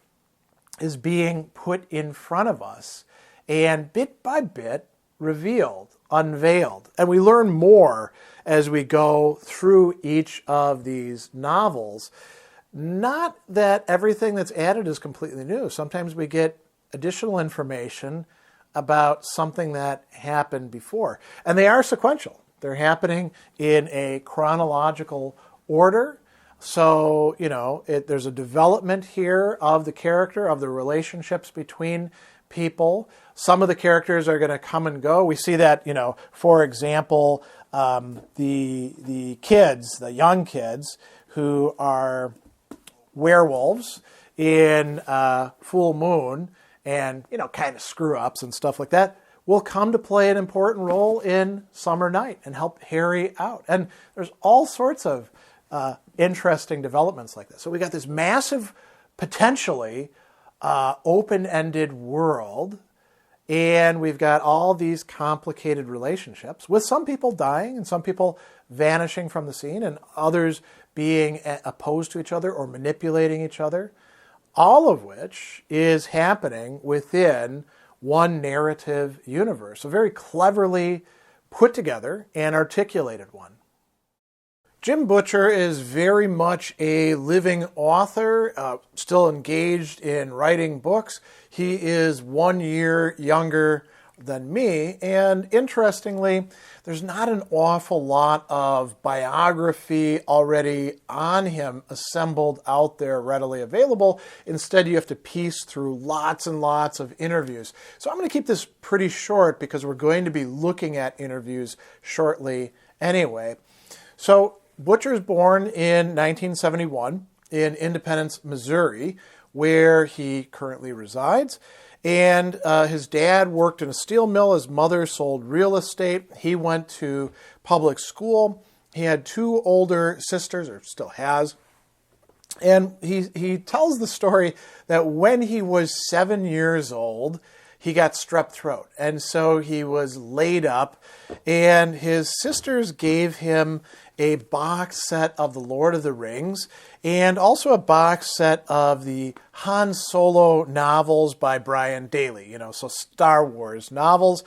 is being put in front of us and bit by bit revealed, unveiled. And we learn more as we go through each of these novels. Not that everything that's added is completely new. Sometimes we get additional information about something that happened before. And they are sequential. They're happening in a chronological order. So, there's a development here of the character, of the relationships between people. Some of the characters are going to come and go. We see that, for example, the kids, the young kids who are werewolves in Full Moon and, kind of screw-ups and stuff like that, will come to play an important role in Summer Night and help Harry out. And there's all sorts of interesting developments like this. So we got this massive, potentially open-ended world, and we've got all these complicated relationships with some people dying and some people vanishing from the scene and others being opposed to each other or manipulating each other. all of which is happening within one narrative universe, a very cleverly put together and articulated one. Jim Butcher is very much a living author, still engaged in writing books. He is 1 year younger than me, and interestingly, there's not an awful lot of biography already on him assembled out there readily available. Instead, you have to piece through lots and lots of interviews. So I'm going to keep this pretty short because we're going to be looking at interviews shortly anyway. So Butcher's born in 1971 in Independence, Missouri, where he currently resides. And his dad worked in a steel mill. His mother sold real estate. He went to public school. He had 2 older sisters, or still has. And he tells the story that when he was 7 years old, he got strep throat. And so he was laid up. And his sisters gave him a box set of the Lord of the Rings and also a box set of the Han Solo novels by Brian Daley, so Star Wars novels.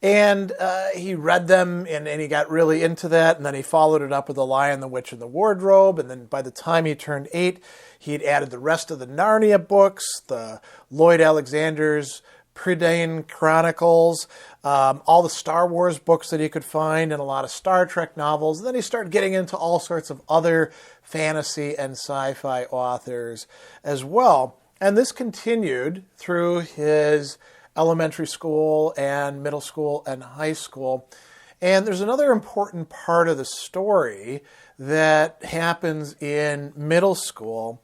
And he read them and he got really into that. And then he followed it up with The Lion, the Witch, and the Wardrobe. And then by the time he turned 8, he had added the rest of the Narnia books, the Lloyd Alexander's Prydain Chronicles, all the Star Wars books that he could find, and a lot of Star Trek novels. And then he started getting into all sorts of other fantasy and sci-fi authors as well. And this continued through his elementary school and middle school and high school. And there's another important part of the story that happens in middle school.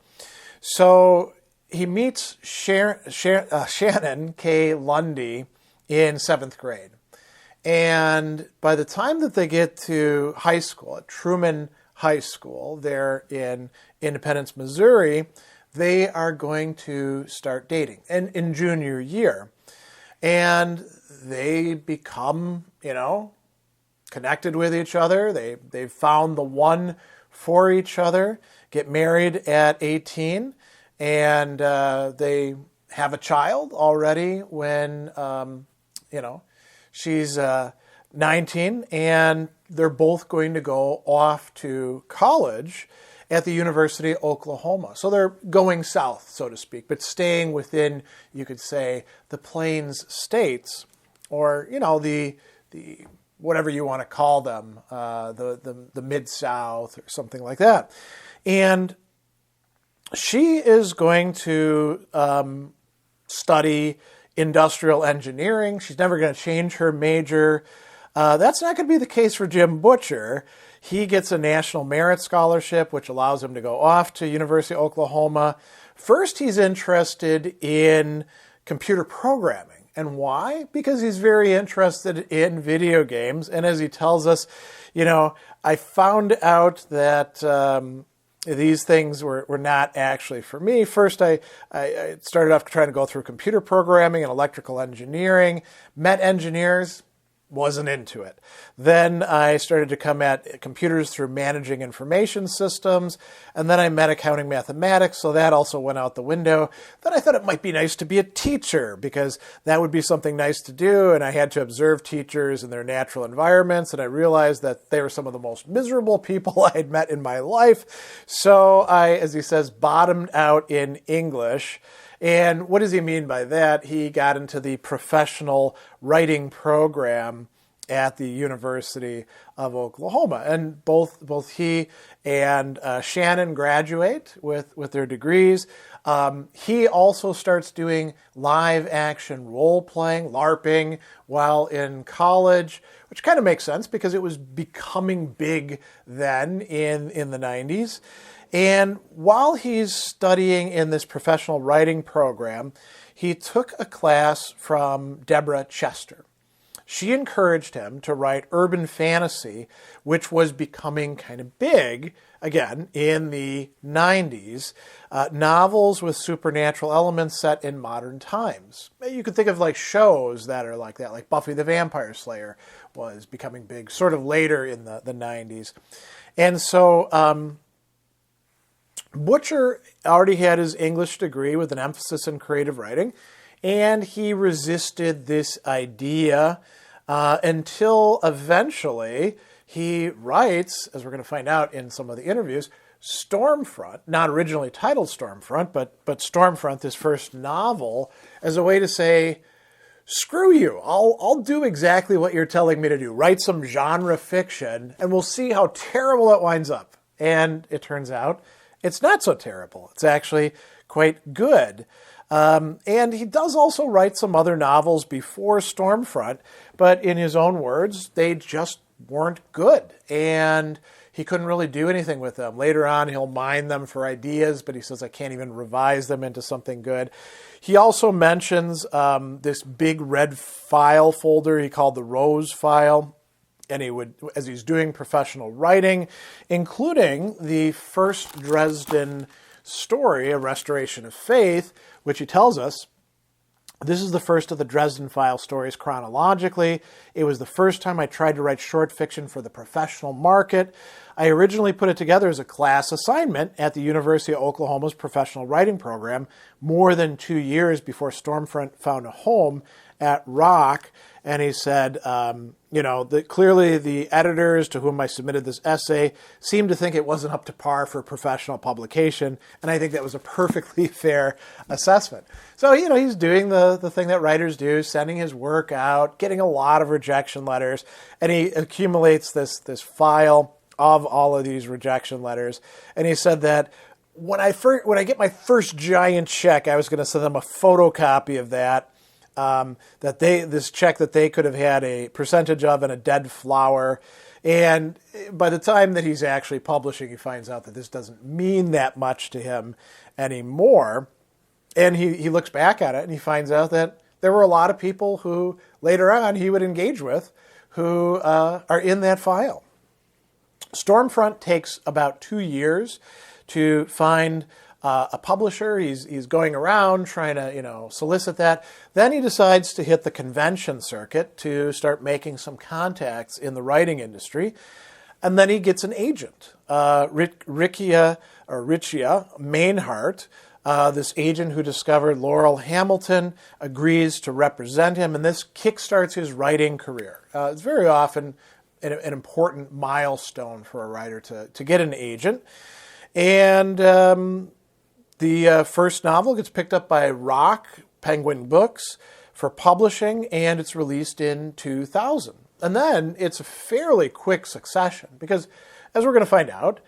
So he meets Shannon K. Lundy in 7th grade. And by the time that they get to high school, at Truman High School, there in Independence, Missouri, they are going to start dating and in junior year. And they become, connected with each other. They've found the one for each other, get married at 18, and they have a child already when, she's 19, and they're both going to go off to college at the University of Oklahoma. So they're going south, so to speak, but staying within, you could say, the Plains states, or, the whatever you want to call them, the Mid-South or something like that. And she is going to study industrial engineering. She's never going to change her major. That's not going to be the case for Jim Butcher. He gets a National Merit Scholarship, which allows him to go off to University of Oklahoma. First, he's interested in computer programming. And why? Because he's very interested in video games. And as he tells us, I found out that these things were not actually for me. First, I started off trying to go through computer programming and electrical engineering, met engineers, wasn't into it. Then I started to come at computers through managing information systems, and then I met accounting mathematics, so that also went out the window. Then I thought it might be nice to be a teacher, because that would be something nice to do, and I had to observe teachers in their natural environments, and I realized that they were some of the most miserable people I had met in my life. So I, as he says, bottomed out in English. And what does he mean by that? He got into the professional writing program at the University of Oklahoma. And both he and Shannon graduate with their degrees. He also starts doing live action role-playing, LARPing, while in college, which kind of makes sense because it was becoming big then in the 90s. And while he's studying in this professional writing program, he took a class from Deborah Chester. She encouraged him to write urban fantasy, which was becoming kind of big, again, in the 90s, novels with supernatural elements set in modern times. You could think of like shows that are like that, like Buffy the Vampire Slayer was becoming big sort of later in the 90s. And so Butcher already had his English degree with an emphasis in creative writing, and he resisted this idea until eventually he writes, as we're going to find out in some of the interviews, Stormfront, not originally titled Stormfront, but Stormfront, this first novel, as a way to say, screw you, I'll do exactly what you're telling me to do. Write some genre fiction, and we'll see how terrible it winds up. And it turns out it's not so terrible. It's actually quite good. And he does also write some other novels before Stormfront, but in his own words, they just weren't good. And he couldn't really do anything with them. Later on, he'll mine them for ideas, but he says, I can't even revise them into something good. He also mentions this big red file folder he called the Rose file. And he would, as he's doing professional writing, including the first Dresden story, A Restoration of Faith, which he tells us, this is the first of the Dresden File stories chronologically. It was the first time I tried to write short fiction for the professional market. I originally put it together as a class assignment at the University of Oklahoma's professional writing program more than 2 years before Stormfront found a home at Rock. And he said, that clearly the editors to whom I submitted this essay seemed to think it wasn't up to par for professional publication. And I think that was a perfectly fair assessment. So, he's doing the thing that writers do, sending his work out, getting a lot of rejection letters. And he accumulates this file of all of these rejection letters. And he said that when I get my first giant check, I was going to send them a photocopy of that. This check that they could have had a percentage of in a dead flower. And by the time that he's actually publishing, he finds out that this doesn't mean that much to him anymore. And he looks back at it and he finds out that there were a lot of people who later on he would engage with who are in that file. Stormfront takes about 2 years to find a publisher. He's going around trying to, solicit that. Then he decides to hit the convention circuit to start making some contacts in the writing industry. And then he gets an agent, Richia Mainhart, this agent who discovered Laurel Hamilton, agrees to represent him, and this kickstarts his writing career. It's very often an important milestone for a writer to get an agent. And the first novel gets picked up by Rock Penguin Books for publishing, and it's released in 2000. And then it's a fairly quick succession because, as we're going to find out,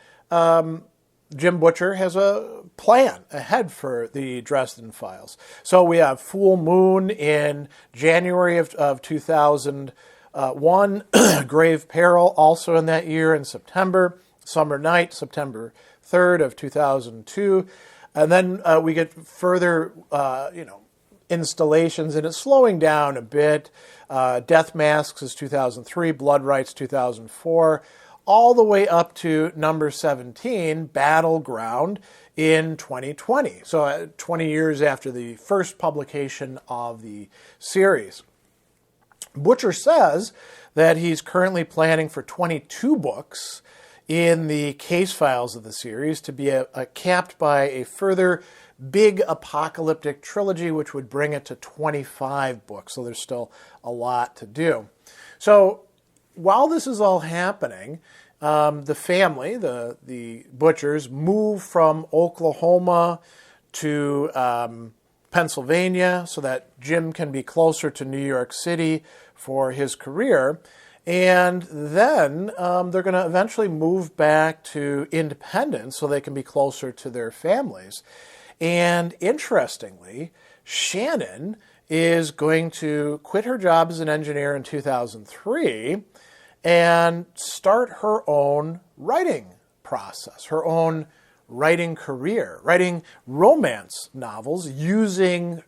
Jim Butcher has a plan ahead for the Dresden Files. So we have Full Moon in January of 2001, Grave Peril also in that year in September, Summer Night, September 3rd of 2002. And then we get further, installations, and it's slowing down a bit. Death Masks is 2003, Blood Rights 2004, all the way up to number 17, Battleground, in 2020. So 20 years after the first publication of the series. Butcher says that he's currently planning for 22 books in the case files of the series to be capped by a further big apocalyptic trilogy, which would bring it to 25 books. So there's still a lot to do. So while this is all happening, the family, the Butchers, move from Oklahoma to Pennsylvania so that Jim can be closer to New York City for his career. And then they're going to eventually move back to Independence so they can be closer to their families. And interestingly, Shannon is going to quit her job as an engineer in 2003 and start her own writing process, her own writing career, writing romance novels using,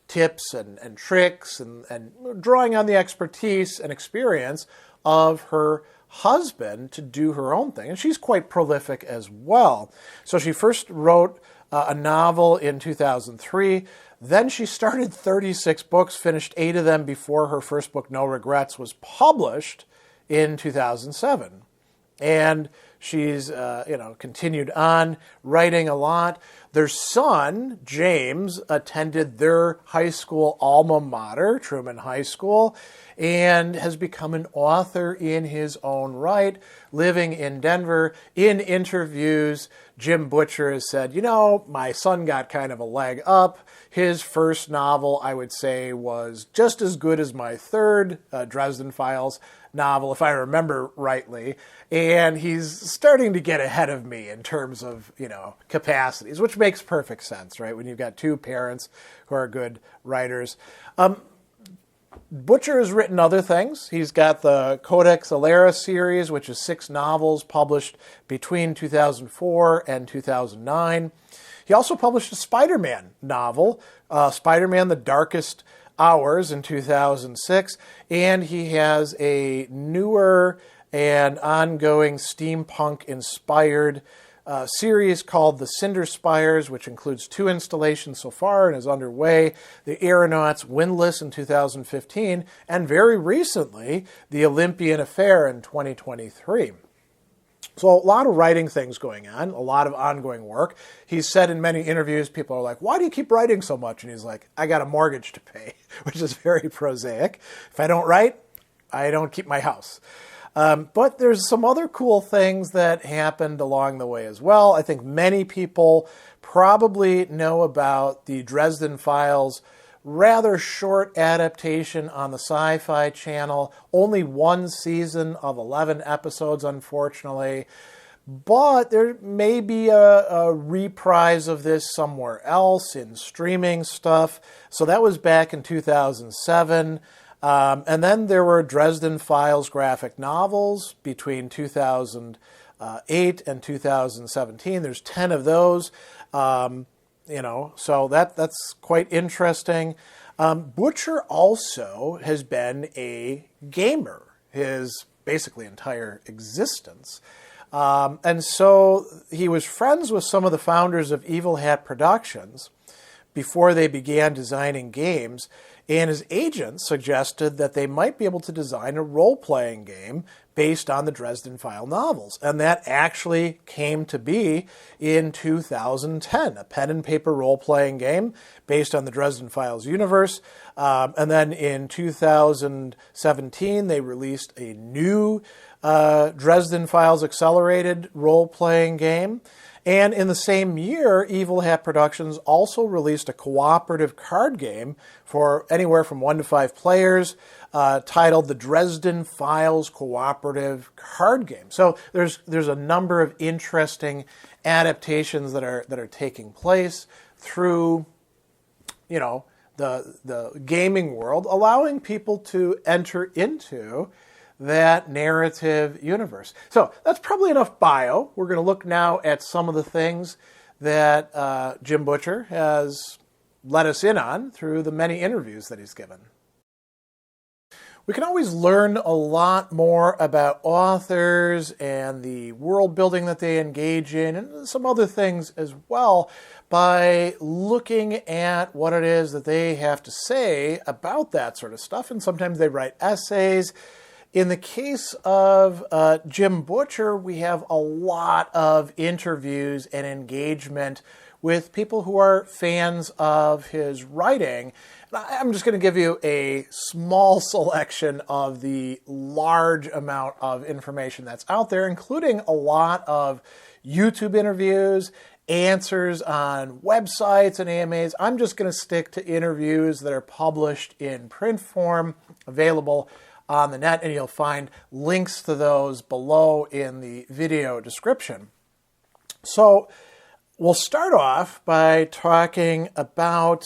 tips and tricks and drawing on the expertise and experience of her husband to do her own thing. And she's quite prolific as well. So she first wrote a novel in 2003. Then she started 36 books, finished 8 of them before her first book, No Regrets, was published in 2007. And she's continued on writing a lot. Their son, James, attended their high school alma mater, Truman High School, and has become an author in his own right, living in Denver. In interviews, Jim Butcher has said, my son got kind of a leg up. His first novel, I would say, was just as good as my third Dresden Files novel, if I remember rightly. And he's starting to get ahead of me in terms of, capacities, which makes perfect sense, right? When you've got two parents who are good writers. Butcher has written other things. He's got the Codex Alera series, which is 6 novels published between 2004 and 2009. He also published a Spider-Man novel, Spider-Man: The Darkest Hours, in 2006, and he has a newer and ongoing steampunk-inspired series called The Cinder Spires, which includes 2 installations so far and is underway. The Aeronauts Windlass in 2015, and very recently, The Olympian Affair in 2023. So a lot of writing things going on, a lot of ongoing work. He's said in many interviews, people are like, why do you keep writing so much? And he's like, I got a mortgage to pay, which is very prosaic. If I don't write, I don't keep my house. But there's some other cool things that happened along the way as well. I think many people probably know about the Dresden Files rather short adaptation on the Sci-Fi Channel. Only 1 season of 11 episodes, unfortunately. But there may be a reprise of this somewhere else in streaming stuff. So that was back in 2007. And then there were Dresden Files graphic novels between 2008 and 2017. There's 10 of those. So that's quite interesting. Butcher also has been a gamer his basically entire existence. And so he was friends with some of the founders of Evil Hat Productions before they began designing games, and his agent suggested that they might be able to design a role-playing game based on the Dresden File novels. And that actually came to be in 2010, a pen and paper role-playing game based on the Dresden Files universe. And then in 2017, they released a new Dresden Files accelerated role-playing game. And in the same year, Evil Hat Productions also released a cooperative card game for anywhere from 1 to 5 players, titled the Dresden Files Cooperative Card Game. So there's a number of interesting adaptations that are taking place through, the gaming world, allowing people to enter into that narrative universe. So that's probably enough bio. We're going to look now at some of the things that Jim Butcher has let us in on through the many interviews that he's given. We can always learn a lot more about authors and the world building that they engage in and some other things as well by looking at what it is that they have to say about that sort of stuff. And sometimes they write essays. In the case of Jim Butcher, we have a lot of interviews and engagement with people who are fans of his writing. I'm just going to give you a small selection of the large amount of information that's out there, including a lot of YouTube interviews, answers on websites and AMAs. I'm just going to stick to interviews that are published in print form, available on the net, and you'll find links to those below in the video description. So we'll start off by talking about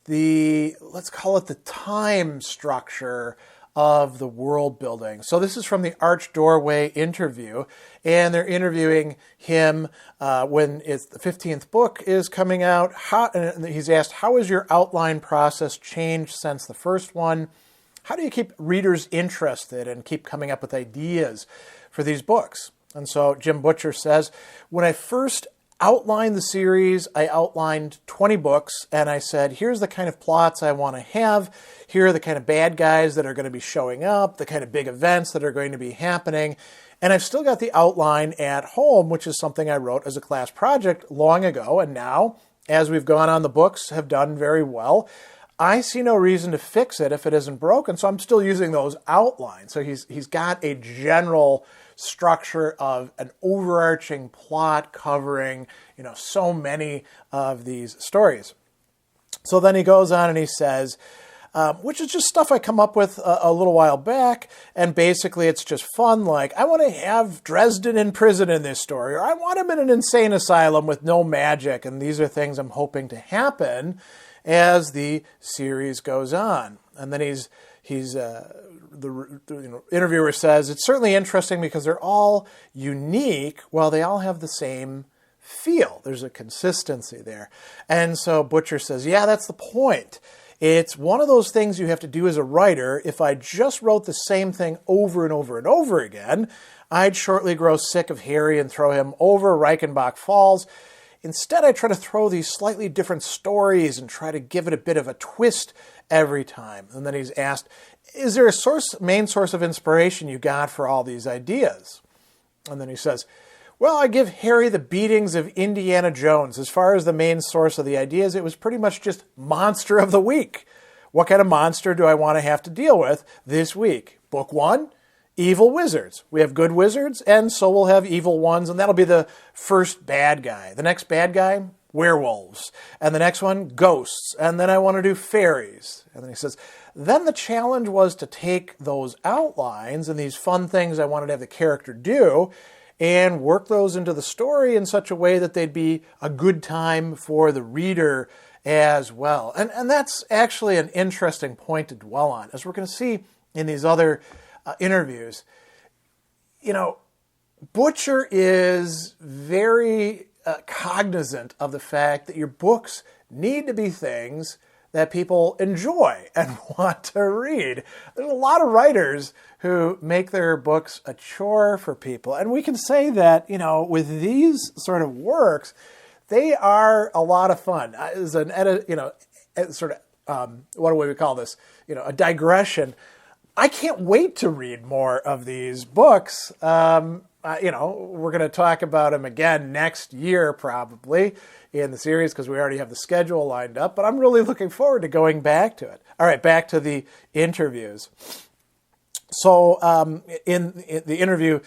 let's call it the time structure of the world building. So this is from the Arch Doorway interview, and they're interviewing him when the 15th book is coming out. And he's asked, how has your outline process changed since the first one? How do you keep readers interested and keep coming up with ideas for these books? And so Jim Butcher says, when I first outlined the series. I outlined 20 books, and I said, here's the kind of plots I want to have. Here are the kind of bad guys that are going to be showing up, the kind of big events that are going to be happening. And I've still got the outline at home, which is something I wrote as a class project long ago. And now, as we've gone on, the books have done very well. I see no reason to fix it if it isn't broken, so I'm still using those outlines. So he's got a general structure of an overarching plot covering, so many of these stories. So then he goes on and he says, which is just stuff I come up with a little while back, and basically it's just fun, like, I want to have Dresden in prison in this story, or I want him in an insane asylum with no magic, and these are things I'm hoping to happen as the series goes on. And then the interviewer says, it's certainly interesting because they're all unique while they all have the same feel. There's a consistency there. And so Butcher says, yeah, that's the point. It's one of those things you have to do as a writer. If I just wrote the same thing over and over and over again, I'd shortly grow sick of Harry and throw him over Reichenbach Falls. Instead, I try to throw these slightly different stories and try to give it a bit of a twist every time. And then he's asked, is there a main source of inspiration you got for all these ideas? And then he says, well, I give Harry the beatings of Indiana Jones. As far as the main source of the ideas, it was pretty much just monster of the week. What kind of monster do I want to have to deal with this week? Book 1, evil wizards. We have good wizards, and so we'll have evil ones, and that'll be the first bad guy. The next bad guy, werewolves. And the next one, ghosts. And then I want to do fairies. And then he says, then the challenge was to take those outlines and these fun things I wanted to have the character do and work those into the story in such a way that they'd be a good time for the reader as well. And that's actually an interesting point to dwell on. As we're going to see in these other interviews, Butcher is very cognizant of the fact that your books need to be things that people enjoy and want to read. There's a lot of writers who make their books a chore for people. And we can say that, with these sort of works, they are a lot of fun. As an edit, what do we call this? A digression. I can't wait to read more of these books. We're going to talk about them again next year, probably, in the series, because we already have the schedule lined up. But I'm really looking forward to going back to it. All right, back to the interviews. So in the interview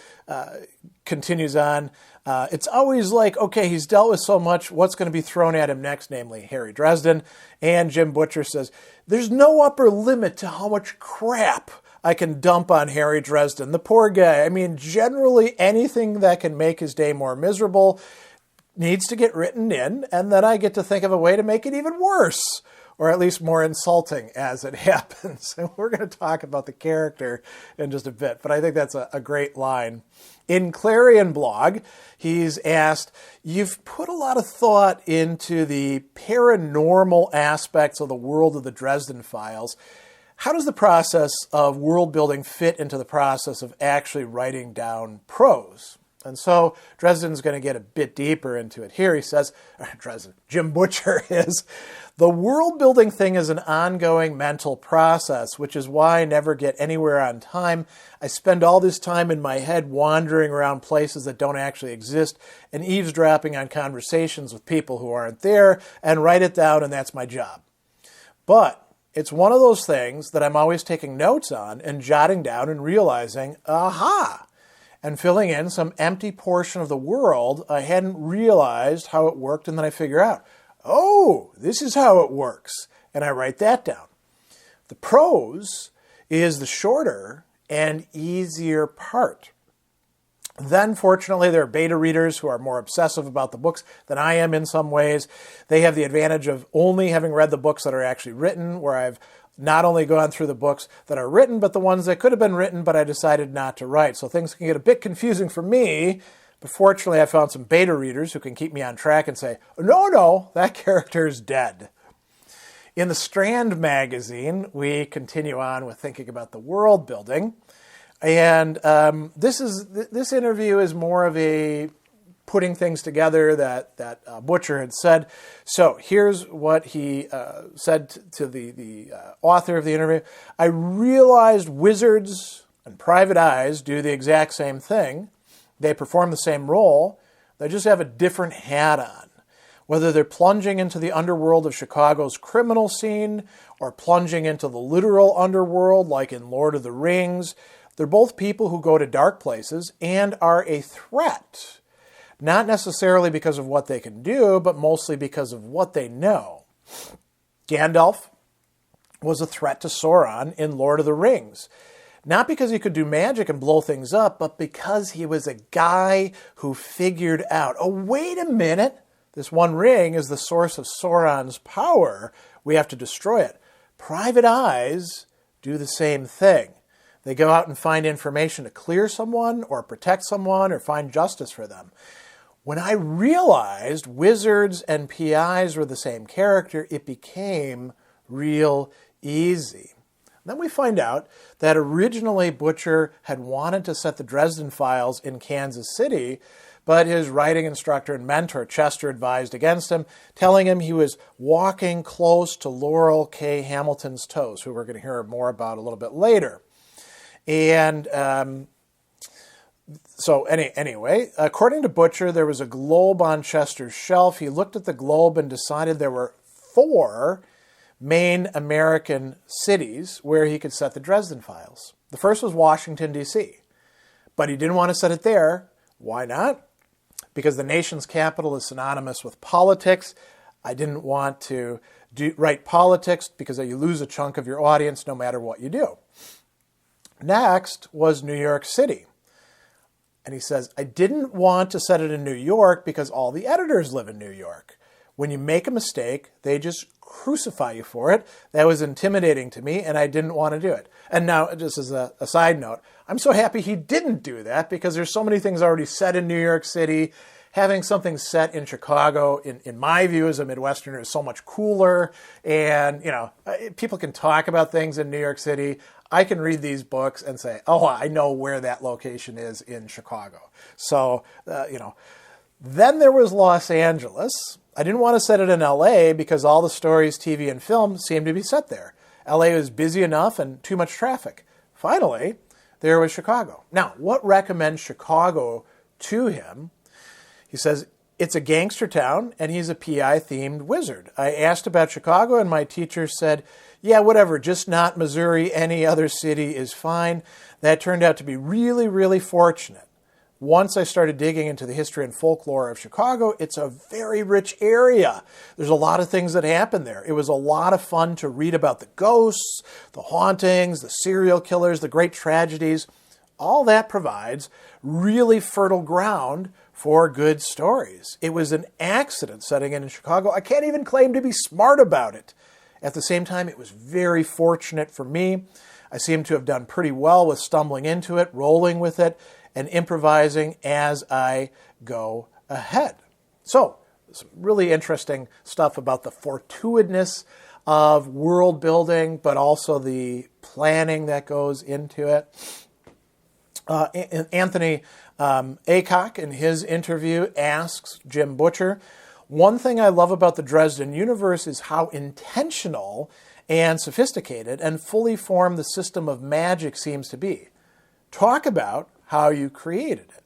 continues on. It's always like, okay, he's dealt with so much. What's going to be thrown at him next, namely Harry Dresden? And Jim Butcher says, there's no upper limit to how much crap I can dump on Harry Dresden. The poor guy. I mean, generally anything that can make his day more miserable needs to get written in, and then I get to think of a way to make it even worse, or at least more insulting as it happens. And we're going to talk about the character in just a bit, but I think that's a great line. In Clarion blog, he's asked, you've put a lot of thought into the paranormal aspects of the world of the Dresden Files. How does the process of world building fit into the process of actually writing down prose? And so Dresden's going to get a bit deeper into it. Here he says, Jim Butcher is, the world building thing is an ongoing mental process, which is why I never get anywhere on time. I spend all this time in my head wandering around places that don't actually exist and eavesdropping on conversations with people who aren't there and write it down, and that's my job. But it's one of those things that I'm always taking notes on and jotting down and realizing, aha, and filling in some empty portion of the world I hadn't realized how it worked, and then I figure out, oh, this is how it works, and I write that down. The prose is the shorter and easier part. Then, fortunately, there are beta readers who are more obsessive about the books than I am in some ways. They have the advantage of only having read the books that are actually written, where I've not only gone through the books that are written, but the ones that could have been written, but I decided not to write. So things can get a bit confusing for me, but fortunately I found some beta readers who can keep me on track and say, no, that character is dead. In the Strand magazine, we continue on with thinking about the world building. And this interview is more of a putting things together that Butcher had said. So here's what he said to the author of the interview. I realized wizards and private eyes do the exact same thing. They perform the same role. They just have a different hat on. Whether they're plunging into the underworld of Chicago's criminal scene or plunging into the literal underworld like in Lord of the Rings, they're both people who go to dark places and are a threat. Not necessarily because of what they can do, but mostly because of what they know. Gandalf was a threat to Sauron in Lord of the Rings. Not because he could do magic and blow things up, but because he was a guy who figured out, oh, wait a minute, this one ring is the source of Sauron's power. We have to destroy it. Private eyes do the same thing. They go out and find information to clear someone or protect someone or find justice for them. When I realized wizards and PIs were the same character, it became real easy. Then we find out that originally Butcher had wanted to set the Dresden files in Kansas City, but his writing instructor and mentor, Chester, advised against him, telling him he was walking close to Laurel K. Hamilton's toes, who we're going to hear more about a little bit later. And anyway, according to Butcher, there was a globe on Chester's shelf. He looked at the globe and decided there were 4 main American cities where he could set the Dresden files. The first was Washington, D.C., but he didn't want to set it there. Why not? Because the nation's capital is synonymous with politics. I didn't want to write politics because you lose a chunk of your audience no matter what you do. Next was New York City. And he says, I didn't want to set it in New York because all the editors live in New York. When you make a mistake, they just crucify you for it. That was intimidating to me, and I didn't want to do it. And now, just as a side note, I'm so happy he didn't do that because there's so many things already set in New York City. Having something set in Chicago, in my view as a Midwesterner, is so much cooler. And, people can talk about things in New York City. I can read these books and say, oh, I know where that location is in Chicago. So, Then there was Los Angeles. I didn't want to set it in L.A. because all the stories, TV, and film seemed to be set there. L.A. was busy enough and too much traffic. Finally, there was Chicago. Now, what recommends Chicago to him? He says, it's a gangster town, and he's a PI-themed wizard. I asked about Chicago, and my teacher said, yeah, whatever, just not Missouri. Any other city is fine. That turned out to be really, really fortunate. Once I started digging into the history and folklore of Chicago, it's a very rich area. There's a lot of things that happen there. It was a lot of fun to read about the ghosts, the hauntings, the serial killers, the great tragedies. All that provides really fertile ground for good stories. It was an accident setting in Chicago. I can't even claim to be smart about it. At the same time, it was very fortunate for me. I seem to have done pretty well with stumbling into it, rolling with it, and improvising as I go ahead. So, some really interesting stuff about the fortuitousness of world building, but also the planning that goes into it. Anthony Aycock, in his interview, asks Jim Butcher, one thing I love about the Dresden universe is how intentional and sophisticated and fully formed the system of magic seems to be. Talk about how you created it.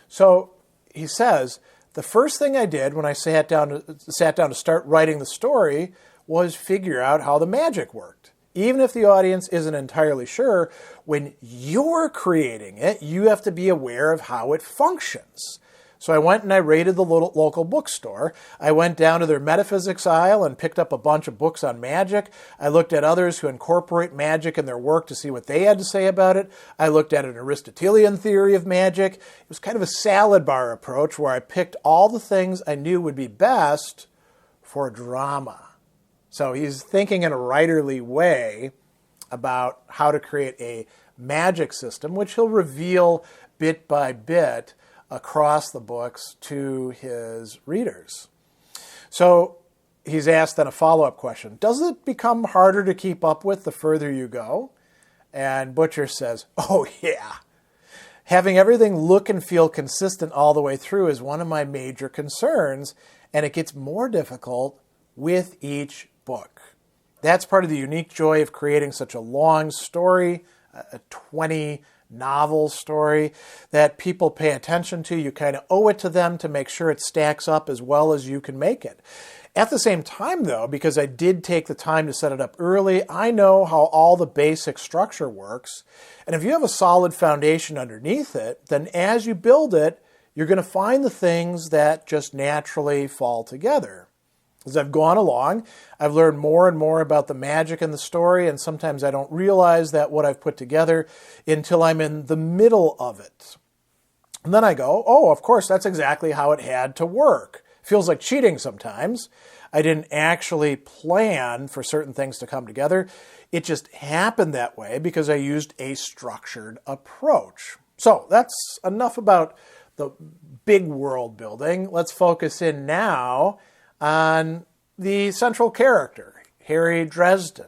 So he says, the first thing I did when I sat down to start writing the story was figure out how the magic worked. Even if the audience isn't entirely sure, when you're creating it, you have to be aware of how it functions. So I went and I raided the local bookstore. I went down to their metaphysics aisle and picked up a bunch of books on magic. I looked at others who incorporate magic in their work to see what they had to say about it. I looked at an Aristotelian theory of magic. It was kind of a salad bar approach where I picked all the things I knew would be best for drama. So he's thinking in a writerly way about how to create a magic system, which he'll reveal bit by bit across the books to his readers. So he's asked then a follow-up question. Does it become harder to keep up with the further you go? And Butcher says, oh yeah. Having everything look and feel consistent all the way through is one of my major concerns, and it gets more difficult with each book. That's part of the unique joy of creating such a long story, a 20-novel story that people pay attention to. You kind of owe it to them to make sure it stacks up as well as you can make it. At the same time, though, because I did take the time to set it up early, I know how all the basic structure works. And if you have a solid foundation underneath it, then as you build it, you're going to find the things that just naturally fall together. As I've gone along, I've learned more and more about the magic in the story, and sometimes I don't realize that what I've put together until I'm in the middle of it. And then I go, oh, of course, that's exactly how it had to work. Feels like cheating sometimes. I didn't actually plan for certain things to come together. It just happened that way because I used a structured approach. So that's enough about the big world building. Let's focus in now on the central character, Harry Dresden.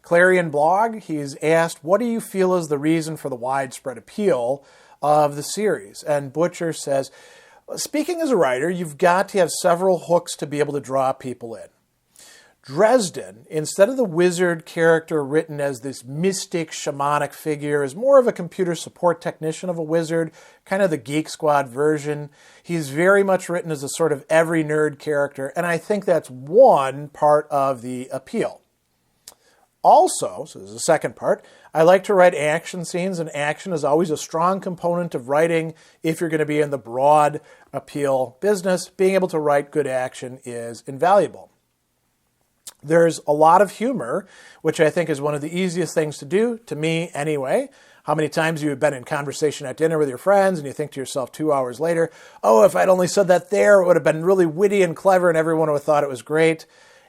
Clarion blog, he's asked, what do you feel is the reason for the widespread appeal of the series? And Butcher says, speaking as a writer, you've got to have several hooks to be able to draw people in. Dresden, instead of the wizard character written as this mystic shamanic figure, is more of a computer support technician of a wizard, kind of the Geek Squad version. He's very much written as a sort of every nerd character, and I think that's one part of the appeal. Also, so there's a second part, I like to write action scenes, and action is always a strong component of writing if you're going to be in the broad appeal business. Being able to write good action is invaluable. There's a lot of humor, which I think is one of the easiest things to do, to me anyway. How many times you've been in conversation at dinner with your friends and you think to yourself 2 hours later, oh, if I'd only said that there, it would have been really witty and clever and everyone would have thought it was great.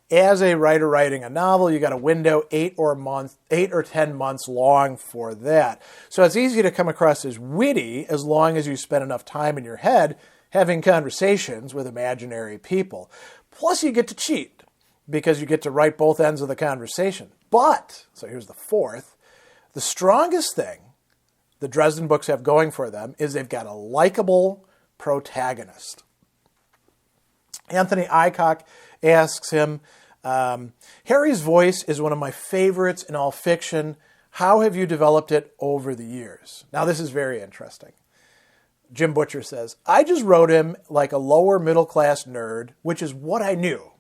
As a writer writing a novel, you got a window 8 or 10 months long for that. So it's easy to come across as witty as long as you spend enough time in your head having conversations with imaginary people. Plus you get to cheat because you get to write both ends of the conversation. But, so here's the fourth, the strongest thing the Dresden books have going for them is they've got a likable protagonist. Anthony Aycock asks him, Harry's voice is one of my favorites in all fiction. How have you developed it over the years? Now, this is very interesting. Jim Butcher says, I just wrote him like a lower middle class nerd, which is what I knew.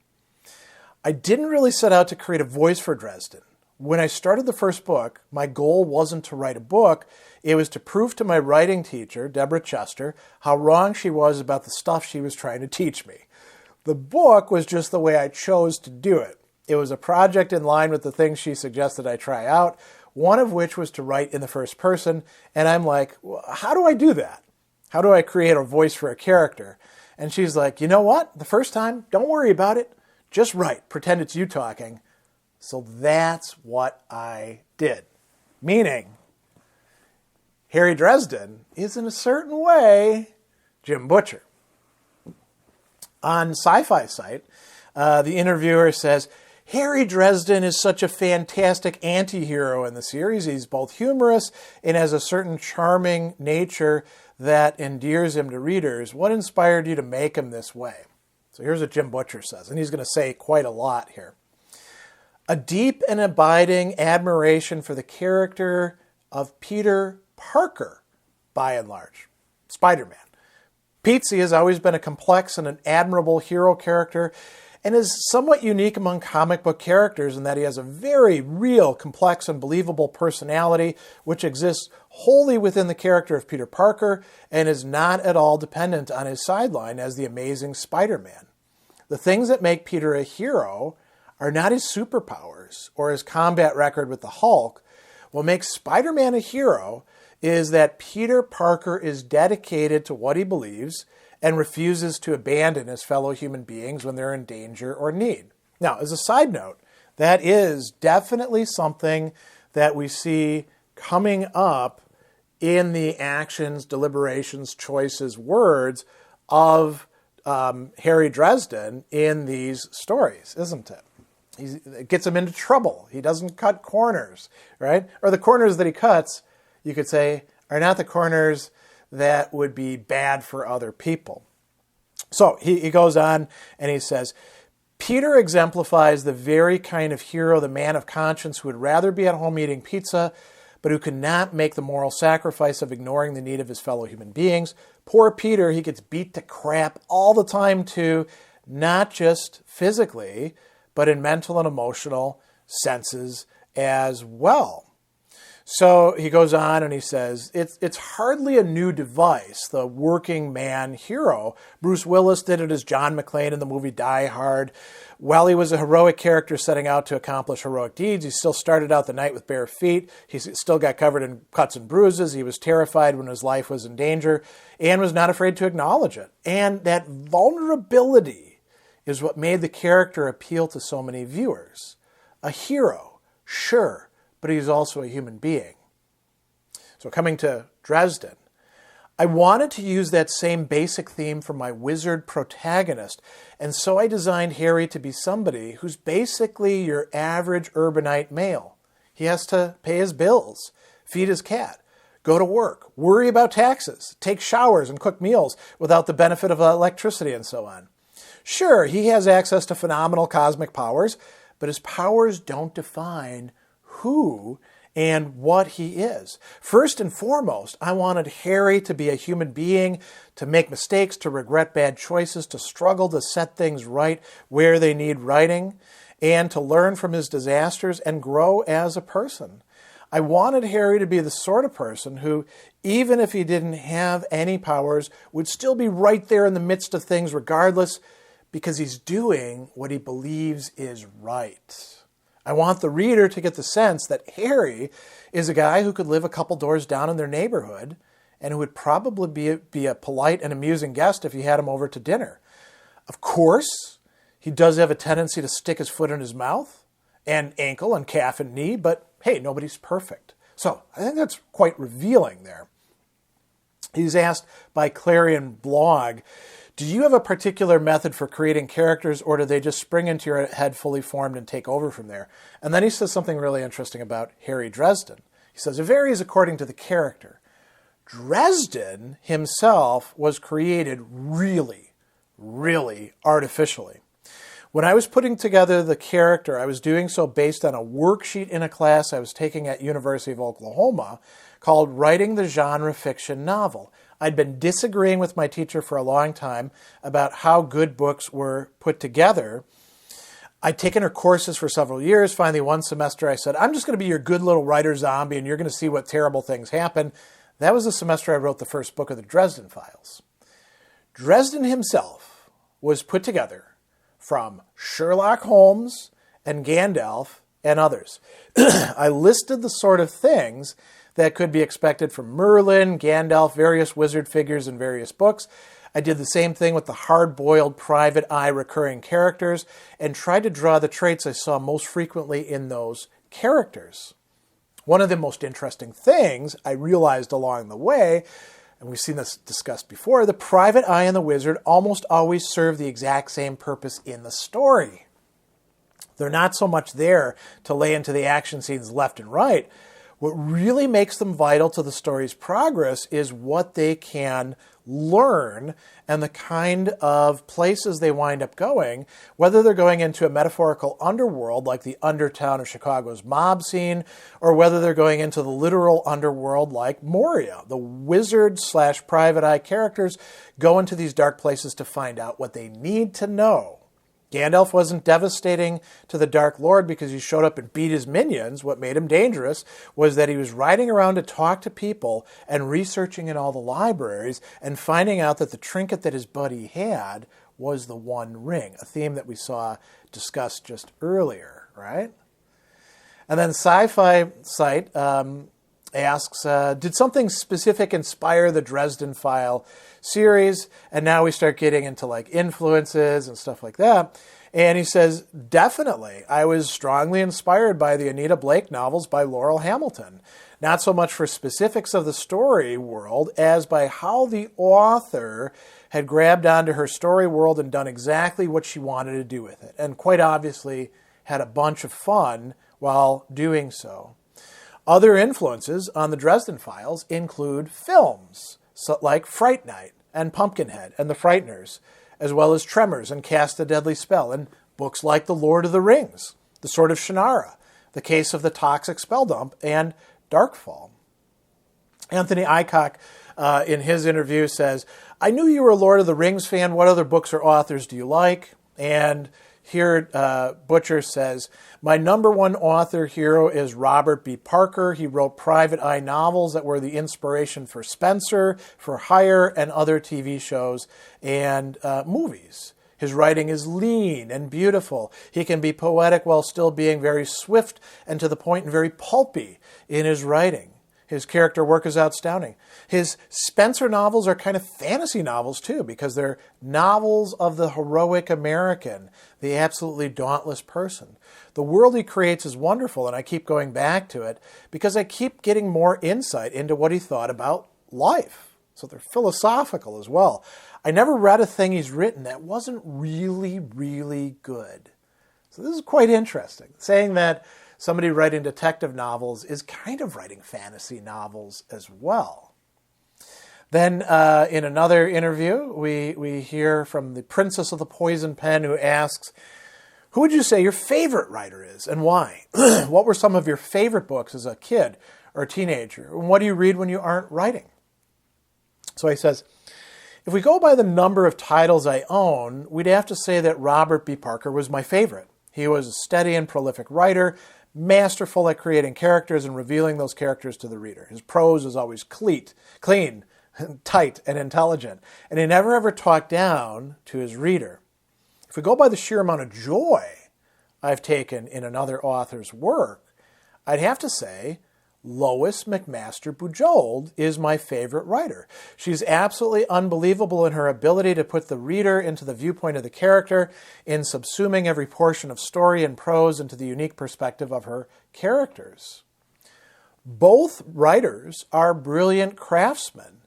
I didn't really set out to create a voice for Dresden. When I started the first book, my goal wasn't to write a book. It was to prove to my writing teacher, Deborah Chester, how wrong she was about the stuff she was trying to teach me. The book was just the way I chose to do it. It was a project in line with the things she suggested I try out, one of which was to write in the first person. And I'm like, well, how do I do that? How do I create a voice for a character? And she's like, you know what? The first time, don't worry about it. Just write. Pretend it's you talking. So that's what I did. Meaning, Harry Dresden is in a certain way Jim Butcher. On Sci-Fi Site, the interviewer says, Harry Dresden is such a fantastic anti-hero in the series. He's both humorous and has a certain charming nature that endears him to readers. What inspired you to make him this way? So here's what Jim Butcher says, and he's going to say quite a lot here. A deep and abiding admiration for the character of Peter Parker, by and large. Spider-Man. Petey has always been a complex and an admirable hero character and is somewhat unique among comic book characters in that he has a very real, complex, and believable personality which exists wholly within the character of Peter Parker and is not at all dependent on his sideline as the Amazing Spider-Man. The things that make Peter a hero are not his superpowers or his combat record with the Hulk. What makes Spider-Man a hero is that Peter Parker is dedicated to what he believes and refuses to abandon his fellow human beings when they're in danger or need. Now, as a side note, that is definitely something that we see coming up in the actions, deliberations, choices, words of Harry Dresden in these stories, isn't it? It gets him into trouble. He doesn't cut corners, right? Or the corners that he cuts, you could say, are not the corners that would be bad for other people. So he goes on and he says, Peter exemplifies the very kind of hero, the man of conscience who would rather be at home eating pizza, but who could not make the moral sacrifice of ignoring the need of his fellow human beings. Poor Peter, he gets beat to crap all the time too, not just physically, but in mental and emotional senses as well. So he goes on and he says, it's hardly a new device, the working man hero. Bruce Willis did it as John McClane in the movie Die Hard. While he was a heroic character setting out to accomplish heroic deeds, he still started out the night with bare feet. He still got covered in cuts and bruises. He was terrified when his life was in danger and was not afraid to acknowledge it. And that vulnerability is what made the character appeal to so many viewers. A hero, sure, but he's also a human being. So coming to Dresden, I wanted to use that same basic theme for my wizard protagonist, and so I designed Harry to be somebody who's basically your average urbanite male. He has to pay his bills, feed his cat, go to work, worry about taxes, take showers and cook meals without the benefit of electricity and so on. Sure, he has access to phenomenal cosmic powers, but his powers don't define who and what he is. First and foremost, I wanted Harry to be a human being, to make mistakes, to regret bad choices, to struggle to set things right where they need righting, and to learn from his disasters and grow as a person. I wanted Harry to be the sort of person who, even if he didn't have any powers, would still be right there in the midst of things regardless, because he's doing what he believes is right. I want the reader to get the sense that Harry is a guy who could live a couple doors down in their neighborhood and who would probably be a polite and amusing guest if you had him over to dinner. Of course, he does have a tendency to stick his foot in his mouth and ankle and calf and knee, but hey, nobody's perfect. So I think that's quite revealing there. He's asked by Clarion Blog, do you have a particular method for creating characters, or do they just spring into your head fully formed and take over from there? And then he says something really interesting about Harry Dresden. He says, it varies according to the character. Dresden himself was created really, really artificially. When I was putting together the character, I was doing so based on a worksheet in a class I was taking at University of Oklahoma called Writing the Genre Fiction Novel. I'd been disagreeing with my teacher for a long time about how good books were put together. I'd taken her courses for several years. Finally, one semester I said, I'm just going to be your good little writer zombie and you're going to see what terrible things happen. That was the semester I wrote the first book of the Dresden Files. Dresden himself was put together from Sherlock Holmes and Gandalf and others. I listed the sort of things that could be expected from Merlin, Gandalf, various wizard figures in various books. I did the same thing with the hard-boiled, private eye recurring characters and tried to draw the traits I saw most frequently in those characters. One of the most interesting things I realized along the way, and we've seen this discussed before, the private eye and the wizard almost always serve the exact same purpose in the story. They're not so much there to lay into the action scenes left and right. What really makes them vital to the story's progress is what they can learn and the kind of places they wind up going, whether they're going into a metaphorical underworld like the undertown of Chicago's mob scene, or whether they're going into the literal underworld like Moria. The wizard/private eye characters go into these dark places to find out what they need to know. Gandalf wasn't devastating to the Dark Lord because he showed up and beat his minions. What made him dangerous was that he was riding around to talk to people and researching in all the libraries and finding out that the trinket that his buddy had was the One Ring, a theme that we saw discussed just earlier, right? And then Sci-Fi Site asks, did something specific inspire the Dresden File series? And now we start getting into like influences and stuff like that. And he says, definitely. I was strongly inspired by the Anita Blake novels by Laurel Hamilton. Not so much for specifics of the story world as by how the author had grabbed onto her story world and done exactly what she wanted to do with it. And quite obviously had a bunch of fun while doing so. Other influences on the Dresden Files include films. like Fright Night and Pumpkinhead and The Frighteners, as well as Tremors and Cast a Deadly Spell, and books like The Lord of the Rings, The Sword of Shannara, The Case of the Toxic Spell Dump, and Darkfall. Anthony Aycock, in his interview, says, I knew you were a Lord of the Rings fan. What other books or authors do you like? And here, Butcher says, my number one author hero is Robert B. Parker. He wrote private eye novels that were the inspiration for Spencer, For Hire, and other TV shows and movies. His writing is lean and beautiful. He can be poetic while still being very swift and to the point and very pulpy in his writing. His character work is outstanding. His Spencer novels are kind of fantasy novels, too, because they're novels of the heroic American, the absolutely dauntless person. The world he creates is wonderful, and I keep going back to it because I keep getting more insight into what he thought about life. So they're philosophical as well. I never read a thing he's written that wasn't really, really good. So this is quite interesting, saying that somebody writing detective novels is kind of writing fantasy novels as well. Then in another interview, we hear from the Princess of the Poison Pen, who asks, who would you say your favorite writer is and why? What were some of your favorite books as a kid or a teenager? And what do you read when you aren't writing? So he says, if we go by the number of titles I own, we'd have to say that Robert B. Parker was my favorite. He was a steady and prolific writer, masterful at creating characters and revealing those characters to the reader. His prose is always clean, tight, and intelligent, and he never ever talked down to his reader. If we go by the sheer amount of joy I've taken in another author's work, I'd have to say Lois McMaster Bujold is my favorite writer. She's absolutely unbelievable in her ability to put the reader into the viewpoint of the character, in subsuming every portion of story and prose into the unique perspective of her characters. Both writers are brilliant craftsmen.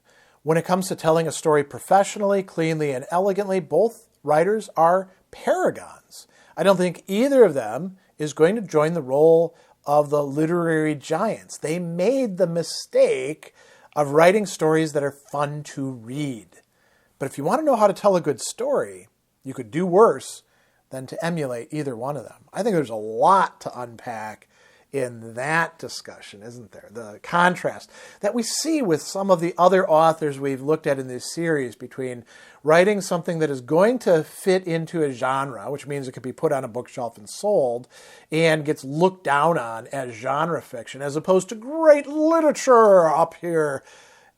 When it comes to telling a story professionally, cleanly, and elegantly, both writers are paragons. I don't think either of them is going to join the role of the literary giants. They made the mistake of writing stories that are fun to read. But if you want to know how to tell a good story, you could do worse than to emulate either one of them. I think there's a lot to unpack in that discussion, isn't there? The contrast that we see with some of the other authors we've looked at in this series between writing something that is going to fit into a genre, which means it could be put on a bookshelf and sold, and gets looked down on as genre fiction, as opposed to great literature up here,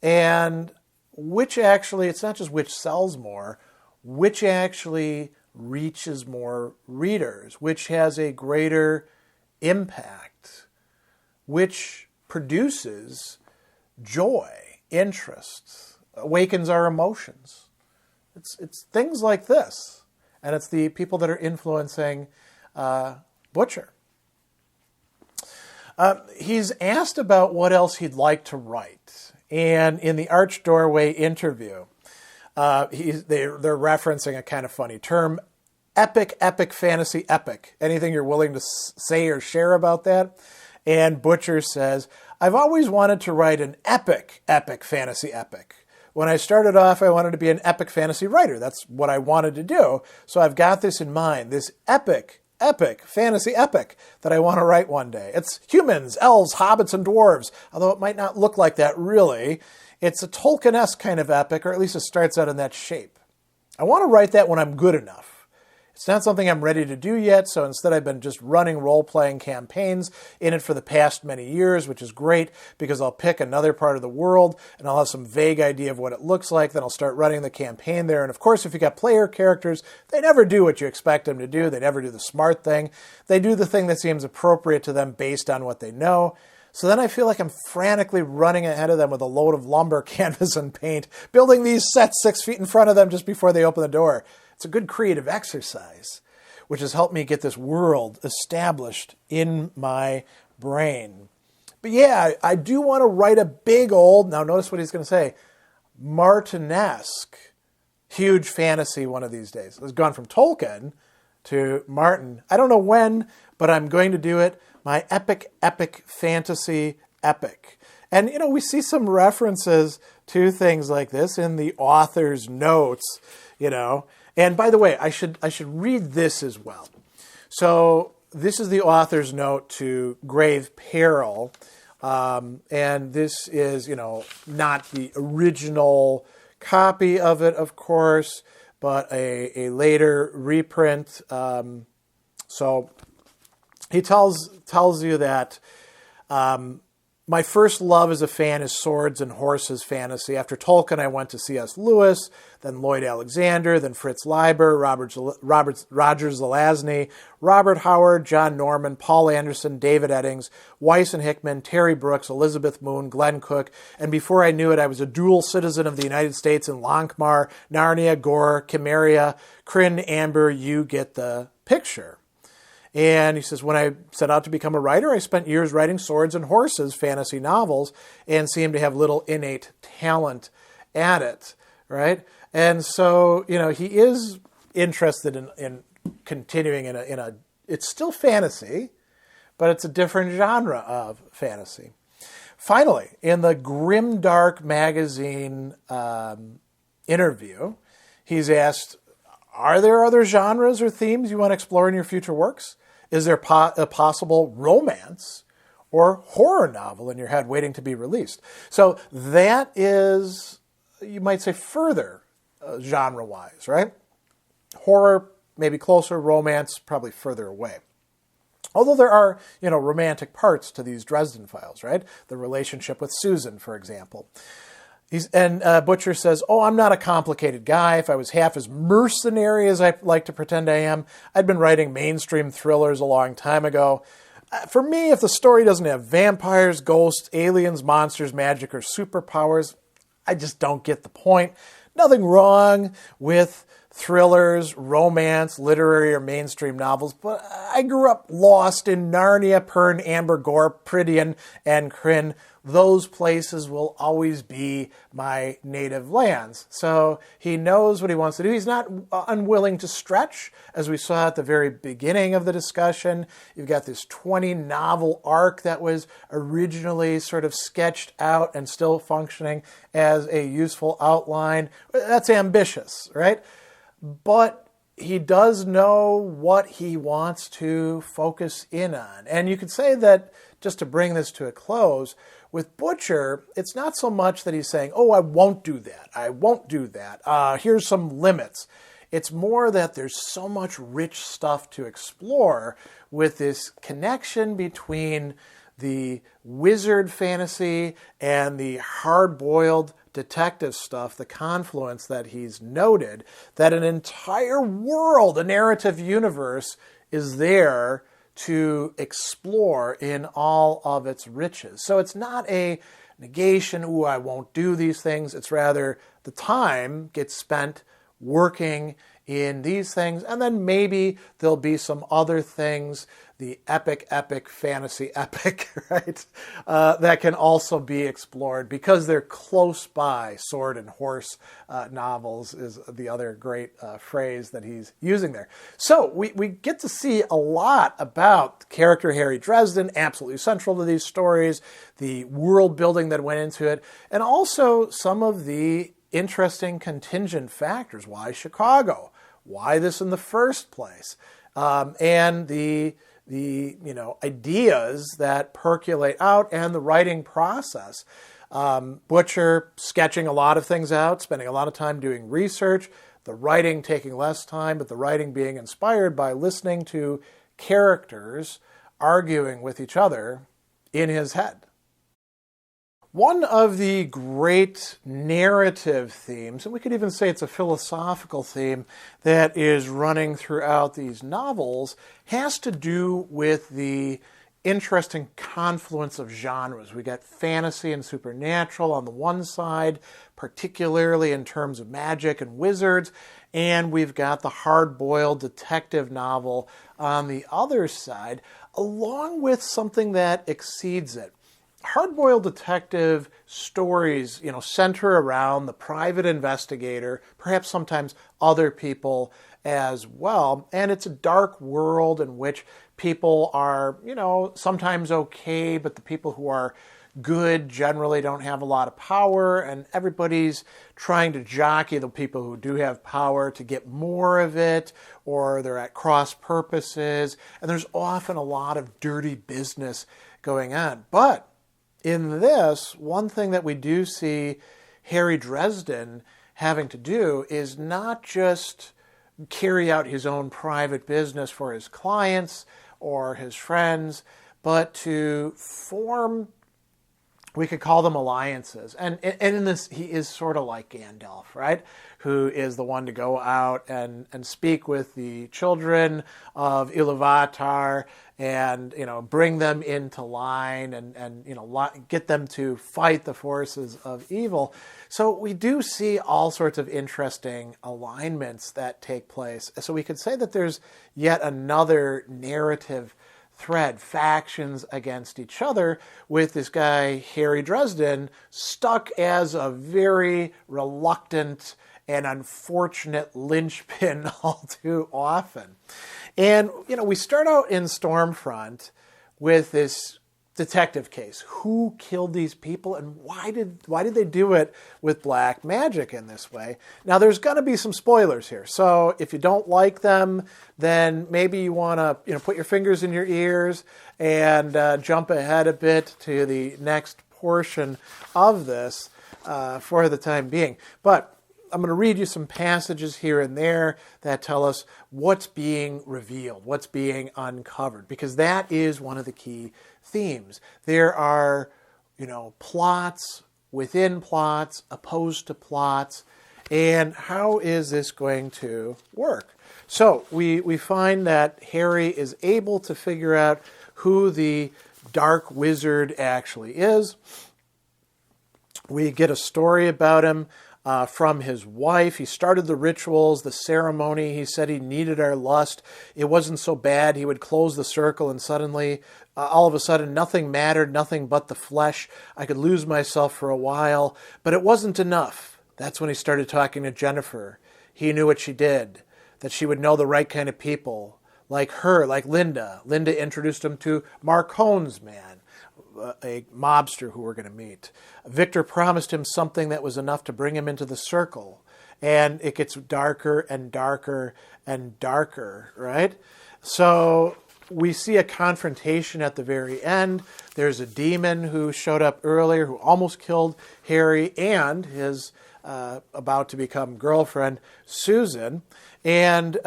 and which actually, it's not just which sells more, which actually reaches more readers, which has a greater impact, which produces joy, interest, awakens our emotions. It's things like this, and it's the people that are influencing Butcher. He's asked about what else he'd like to write, and in the Arch Doorway interview, they're referencing a kind of funny term, epic fantasy epic. Anything you're willing to say or share about that? And Butcher says, I've always wanted to write an epic fantasy epic. When I started off, I wanted to be an epic fantasy writer. That's what I wanted to do. So I've got this in mind, this epic fantasy epic that I want to write one day. It's humans, elves, hobbits, and dwarves, although it might not look like that really. It's a Tolkien-esque kind of epic, or at least it starts out in that shape. I want to write that when I'm good enough. It's not something I'm ready to do yet, so instead I've been just running role-playing campaigns in it for the past many years, which is great because I'll pick another part of the world and I'll have some vague idea of what it looks like. Then I'll start running the campaign there. And of course, if you got player characters, they never do what you expect them to do. They never do the smart thing. They do the thing that seems appropriate to them based on what they know. So then I feel like I'm frantically running ahead of them with a load of lumber, canvas, and paint, building these sets 6 feet in front of them just before they open the door. It's a good creative exercise, which has helped me get this world established in my brain. But yeah, I do want to write a big old, now notice what he's going to say, Martinesque, huge fantasy one of these days. It's gone from Tolkien to Martin. I don't know when, but I'm going to do it. My epic fantasy epic. And, we see some references to things like this in the author's notes, And by the way, I should read this as well. So this is the author's note to Grave Peril. And this is, not the original copy of it, of course, but a later reprint. So he tells you that my first love as a fan is swords and horses fantasy. After Tolkien, I went to C.S. Lewis, then Lloyd Alexander, then Fritz Leiber, Roger Zelazny, Robert Howard, John Norman, Paul Anderson, David Eddings, Weiss and Hickman, Terry Brooks, Elizabeth Moon, Glenn Cook, and before I knew it, I was a dual citizen of the United States in Lankhmar, Narnia, Gore, Chimeria, Kryn, Amber, you get the picture. And he says, when I set out to become a writer, I spent years writing swords and horses fantasy novels and seemed to have little innate talent at it, right? And so, he is interested in continuing in a it's still fantasy, but it's a different genre of fantasy. Finally, in the Grimdark magazine interview, he's asked, are there other genres or themes you want to explore in your future works? Is there a possible romance or horror novel in your head waiting to be released? So that is, you might say, further genre-wise, right? Horror, maybe closer, romance, probably further away. Although there are, romantic parts to these Dresden files, right? The relationship with Susan, for example. Butcher says, I'm not a complicated guy. If I was half as mercenary as I like to pretend I am, I'd been writing mainstream thrillers a long time ago. For me, if the story doesn't have vampires, ghosts, aliens, monsters, magic, or superpowers, I just don't get the point. Nothing wrong with thrillers, romance, literary, or mainstream novels, but I grew up lost in Narnia, Pern, Amber, Gore, Prydian, and Kryn. Those places will always be my native lands. So he knows what he wants to do. He's not unwilling to stretch, as we saw at the very beginning of the discussion. You've got this 20-novel arc that was originally sort of sketched out and still functioning as a useful outline. That's ambitious, right? But he does know what he wants to focus in on. And you could say that, just to bring this to a close, with Butcher, it's not so much that he's saying, I won't do that. I won't do that. Here's some limits. It's more that there's so much rich stuff to explore with this connection between the wizard fantasy and the hard-boiled detective stuff, the confluence that he's noted, that an entire world, a narrative universe, is there to explore in all of its riches. So it's not a negation, I won't do these things. It's rather the time gets spent working in these things, and then maybe there'll be some other things, the epic fantasy epic, right, that can also be explored because they're close by. Sword and horse novels is the other great phrase that he's using there. So we get to see a lot about character Harry Dresden, absolutely central to these stories, the world building that went into it, and also some of the interesting contingent factors. Why Chicago? Why this in the first place? And the ideas that percolate out and the writing process. Butcher sketching a lot of things out, spending a lot of time doing research, the writing taking less time, but the writing being inspired by listening to characters arguing with each other in his head. One of the great narrative themes, and we could even say it's a philosophical theme that is running throughout these novels, has to do with the interesting confluence of genres. We got fantasy and supernatural on the one side, particularly in terms of magic and wizards, and we've got the hard-boiled detective novel on the other side, along with something that exceeds it. Hard-boiled detective stories, center around the private investigator, perhaps sometimes other people as well. And it's a dark world in which people are, sometimes okay, but the people who are good generally don't have a lot of power, and everybody's trying to jockey the people who do have power to get more of it, or they're at cross purposes, and there's often a lot of dirty business going on. But in this, one thing that we do see Harry Dresden having to do is not just carry out his own private business for his clients or his friends, but to form, we could call them alliances. And in this, he is sort of like Gandalf, right? Who is the one to go out and speak with the children of Iluvatar and, bring them into line and get them to fight the forces of evil. So we do see all sorts of interesting alignments that take place. So we could say that there's yet another narrative thread, factions against each other, with this guy, Harry Dresden, stuck as a very reluctant and unfortunate linchpin all too often. And, we start out in Stormfront with this detective case. Who killed these people, and why did they do it with black magic in this way? Now, there's going to be some spoilers here, so if you don't like them, then maybe you want to put your fingers in your ears and jump ahead a bit to the next portion of this for the time being. But I'm going to read you some passages here and there that tell us what's being revealed, what's being uncovered, because that is one of the key themes. There are, plots within plots, opposed to plots, and how is this going to work? So we find that Harry is able to figure out who the dark wizard actually is. We get a story about him from his wife. He started the rituals, the ceremony. He said he needed our lust. It wasn't so bad. He would close the circle and suddenly, all of a sudden, nothing mattered, nothing but the flesh. I could lose myself for a while, but it wasn't enough. That's when he started talking to Jennifer. He knew what she did, that she would know the right kind of people, like her, like Linda. Linda introduced him to Marcone's man, a mobster who we're going to meet. Victor promised him something that was enough to bring him into the circle. And it gets darker and darker and darker, right? So we see a confrontation at the very end. There's a demon who showed up earlier who almost killed Harry and his about to become girlfriend, Susan. And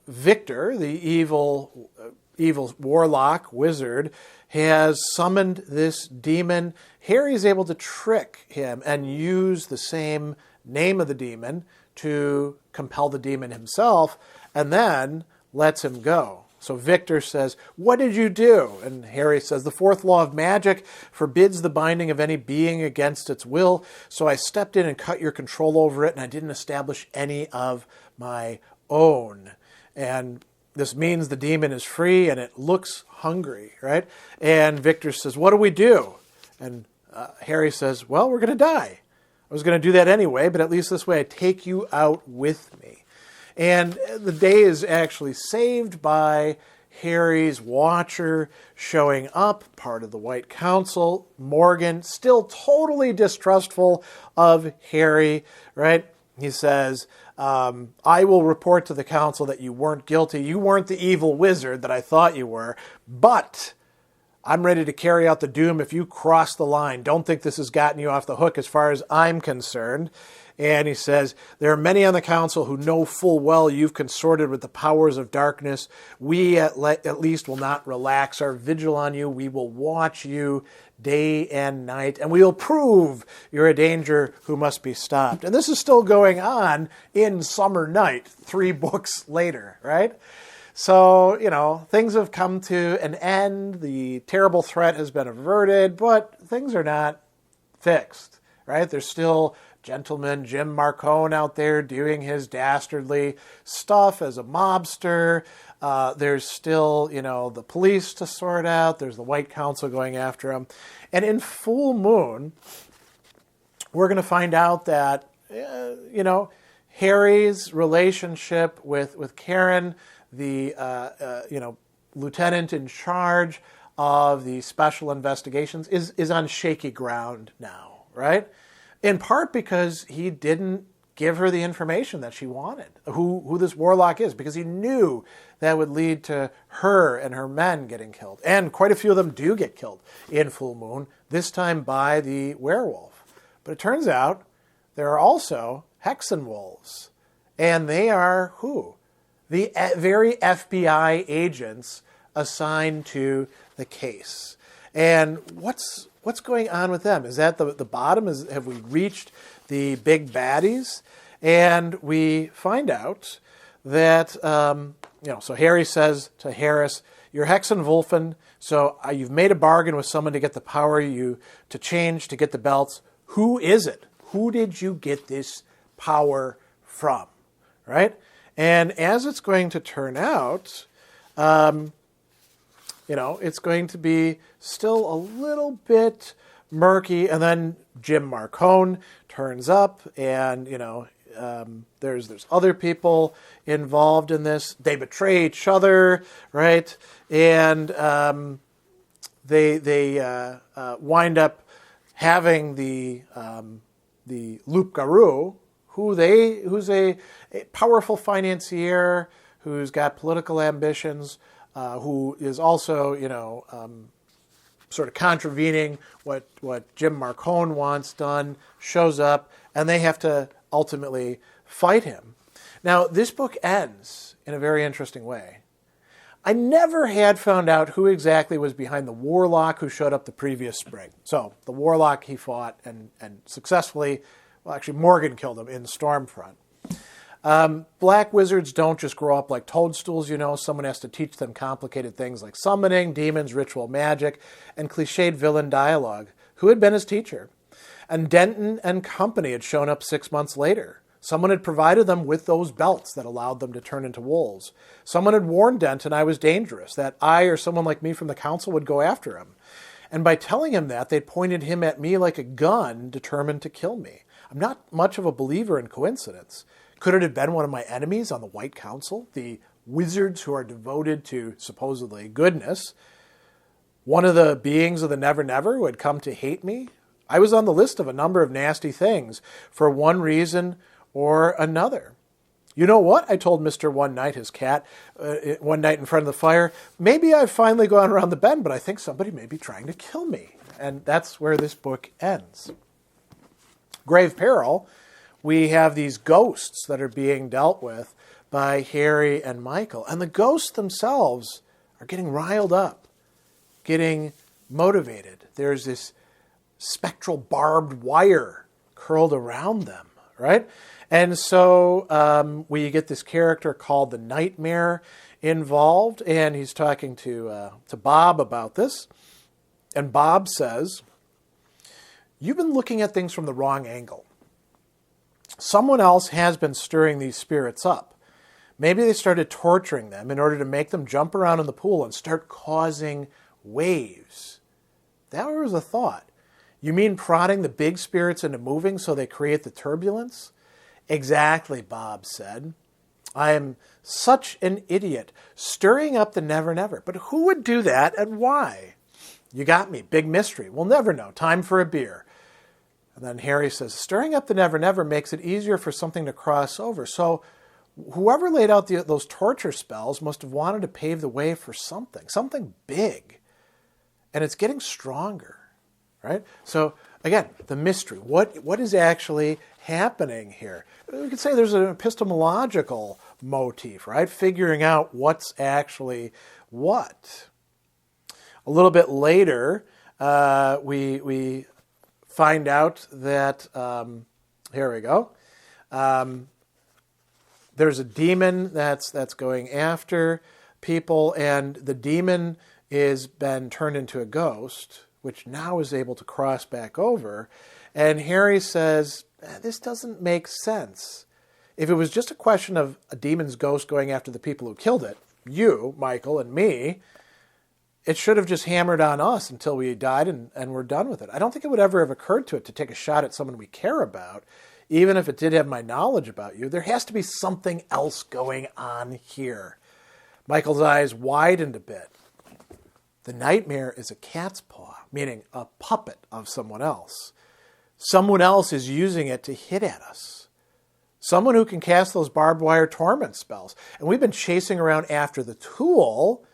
Victor, the evil warlock wizard, has summoned this demon. Harry is able to trick him and use the same name of the demon to compel the demon himself, and then lets him go. So Victor says, "What did you do?" And Harry says, "The fourth law of magic forbids the binding of any being against its will. So I stepped in and cut your control over it, and I didn't establish any of my own." And this means the demon is free and it looks hungry, right? And Victor says, "What do we do?" And Harry says, "Well, we're going to die. I was going to do that anyway, but at least this way I take you out with me." And the day is actually saved by Harry's watcher showing up, part of the White Council. Morgan, still totally distrustful of Harry, right? He says, "I will report to the council that you weren't guilty. You weren't the evil wizard that I thought you were, but I'm ready to carry out the doom if you cross the line. Don't think this has gotten you off the hook as far as I'm concerned." And he says, "There are many on the council who know full well you've consorted with the powers of darkness. We at least will not relax our vigil on you. We will watch you day and night, and we will prove you're a danger who must be stopped." And this is still going on in Summer Night, 3 books later, right? So, things have come to an end. The terrible threat has been averted, but things are not fixed, right? There's still Gentleman Jim Marcone out there doing his dastardly stuff as a mobster. There's still, the police to sort out. There's the White Council going after him. And in Full Moon, we're going to find out that, Harry's relationship with Karen, the, lieutenant in charge of the special investigations is on shaky ground now, right? In part because he didn't give her the information that she wanted, who this warlock is, because he knew that would lead to her and her men getting killed. And quite a few of them do get killed in Full Moon, this time by the werewolf. But it turns out there are also Hexenwolves. And they are who? The very FBI agents assigned to the case. And what's going on with them? Is that the bottom? Have we reached the big baddies? And we find out that, so Harry says to Harris, "You're Hexenwolfen, so you've made a bargain with someone to get the power to change, to get the belts. Who is it? Who did you get this power from?" Right? And as it's going to turn out, it's going to be still a little bit murky. And then Jim Marcone turns up, and there's other people involved in this. They betray each other, right? And they wind up having the loup-garou, who's a powerful financier who's got political ambitions, who is also, sort of contravening what Jim Marcone wants done, shows up, and they have to ultimately fight him. Now, this book ends in a very interesting way. I never had found out who exactly was behind the warlock who showed up the previous spring. So the warlock he fought and successfully, well, actually Morgan killed him in Stormfront. Black wizards don't just grow up like toadstools, Someone has to teach them complicated things like summoning, demons, ritual magic, and cliched villain dialogue. Who had been his teacher? And Denton and company had shown up 6 months later. Someone had provided them with those belts that allowed them to turn into wolves. Someone had warned Denton I was dangerous, that I or someone like me from the council would go after him. And by telling him that, they'd pointed him at me like a gun, determined to kill me. I'm not much of a believer in coincidence. Could it have been one of my enemies on the White Council, the wizards who are devoted to supposedly goodness? One of the beings of the Never Never who had come to hate me? I was on the list of a number of nasty things for one reason or another. You know what? I told Mr. One Night, his cat, one night in front of the fire, maybe I've finally gone around the bend, but I think somebody may be trying to kill me. And that's where this book ends. Grave Peril, we have these ghosts that are being dealt with by Harry and Michael. And the ghosts themselves are getting riled up, getting motivated. There's this spectral barbed wire curled around them, right? And so we get this character called the Nightmare involved, and he's talking to Bob about this. And Bob says, "You've been looking at things from the wrong angle. Someone else has been stirring these spirits up. Maybe they started torturing them in order to make them jump around in the pool and start causing waves." That was a thought. You mean prodding the big spirits into moving so they create the turbulence? Exactly, Bob said. I am such an idiot, stirring up the Never Never. But who would do that and why? You got me. Big mystery. We'll never know. Time for a beer. And then Harry says, stirring up the Never Never makes it easier for something to cross over. So whoever laid out those torture spells must have wanted to pave the way for something big. And it's getting stronger, right? So again, the mystery. What is actually happening here? We could say there's an epistemological motif, right? Figuring out what's actually what. A little bit later, we find out that, here we go, there's a demon that's going after people, and the demon is been turned into a ghost, which now is able to cross back over. And Harry says, this doesn't make sense. If it was just a question of a demon's ghost going after the people who killed it, you, Michael, and me, it should have just hammered on us until we died and we're done with it. I don't think it would ever have occurred to it to take a shot at someone we care about, even if it did have my knowledge about you. There has to be something else going on here. Michael's eyes widened a bit. The nightmare is a cat's paw, meaning a puppet of someone else. Someone else is using it to hit at us. Someone who can cast those barbed wire torment spells. And we've been chasing around after the tool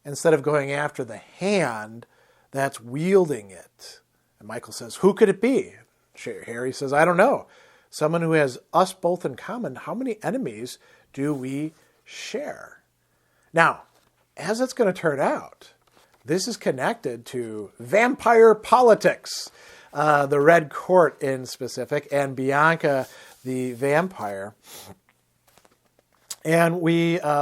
instead of going after the hand that's wielding it. And Michael says, who could it be? Harry says, I don't know. Someone who has us both in common. How many enemies do we share? Now, as it's going to turn out, this is connected to vampire politics, the Red Court in specific, and Bianca the vampire. And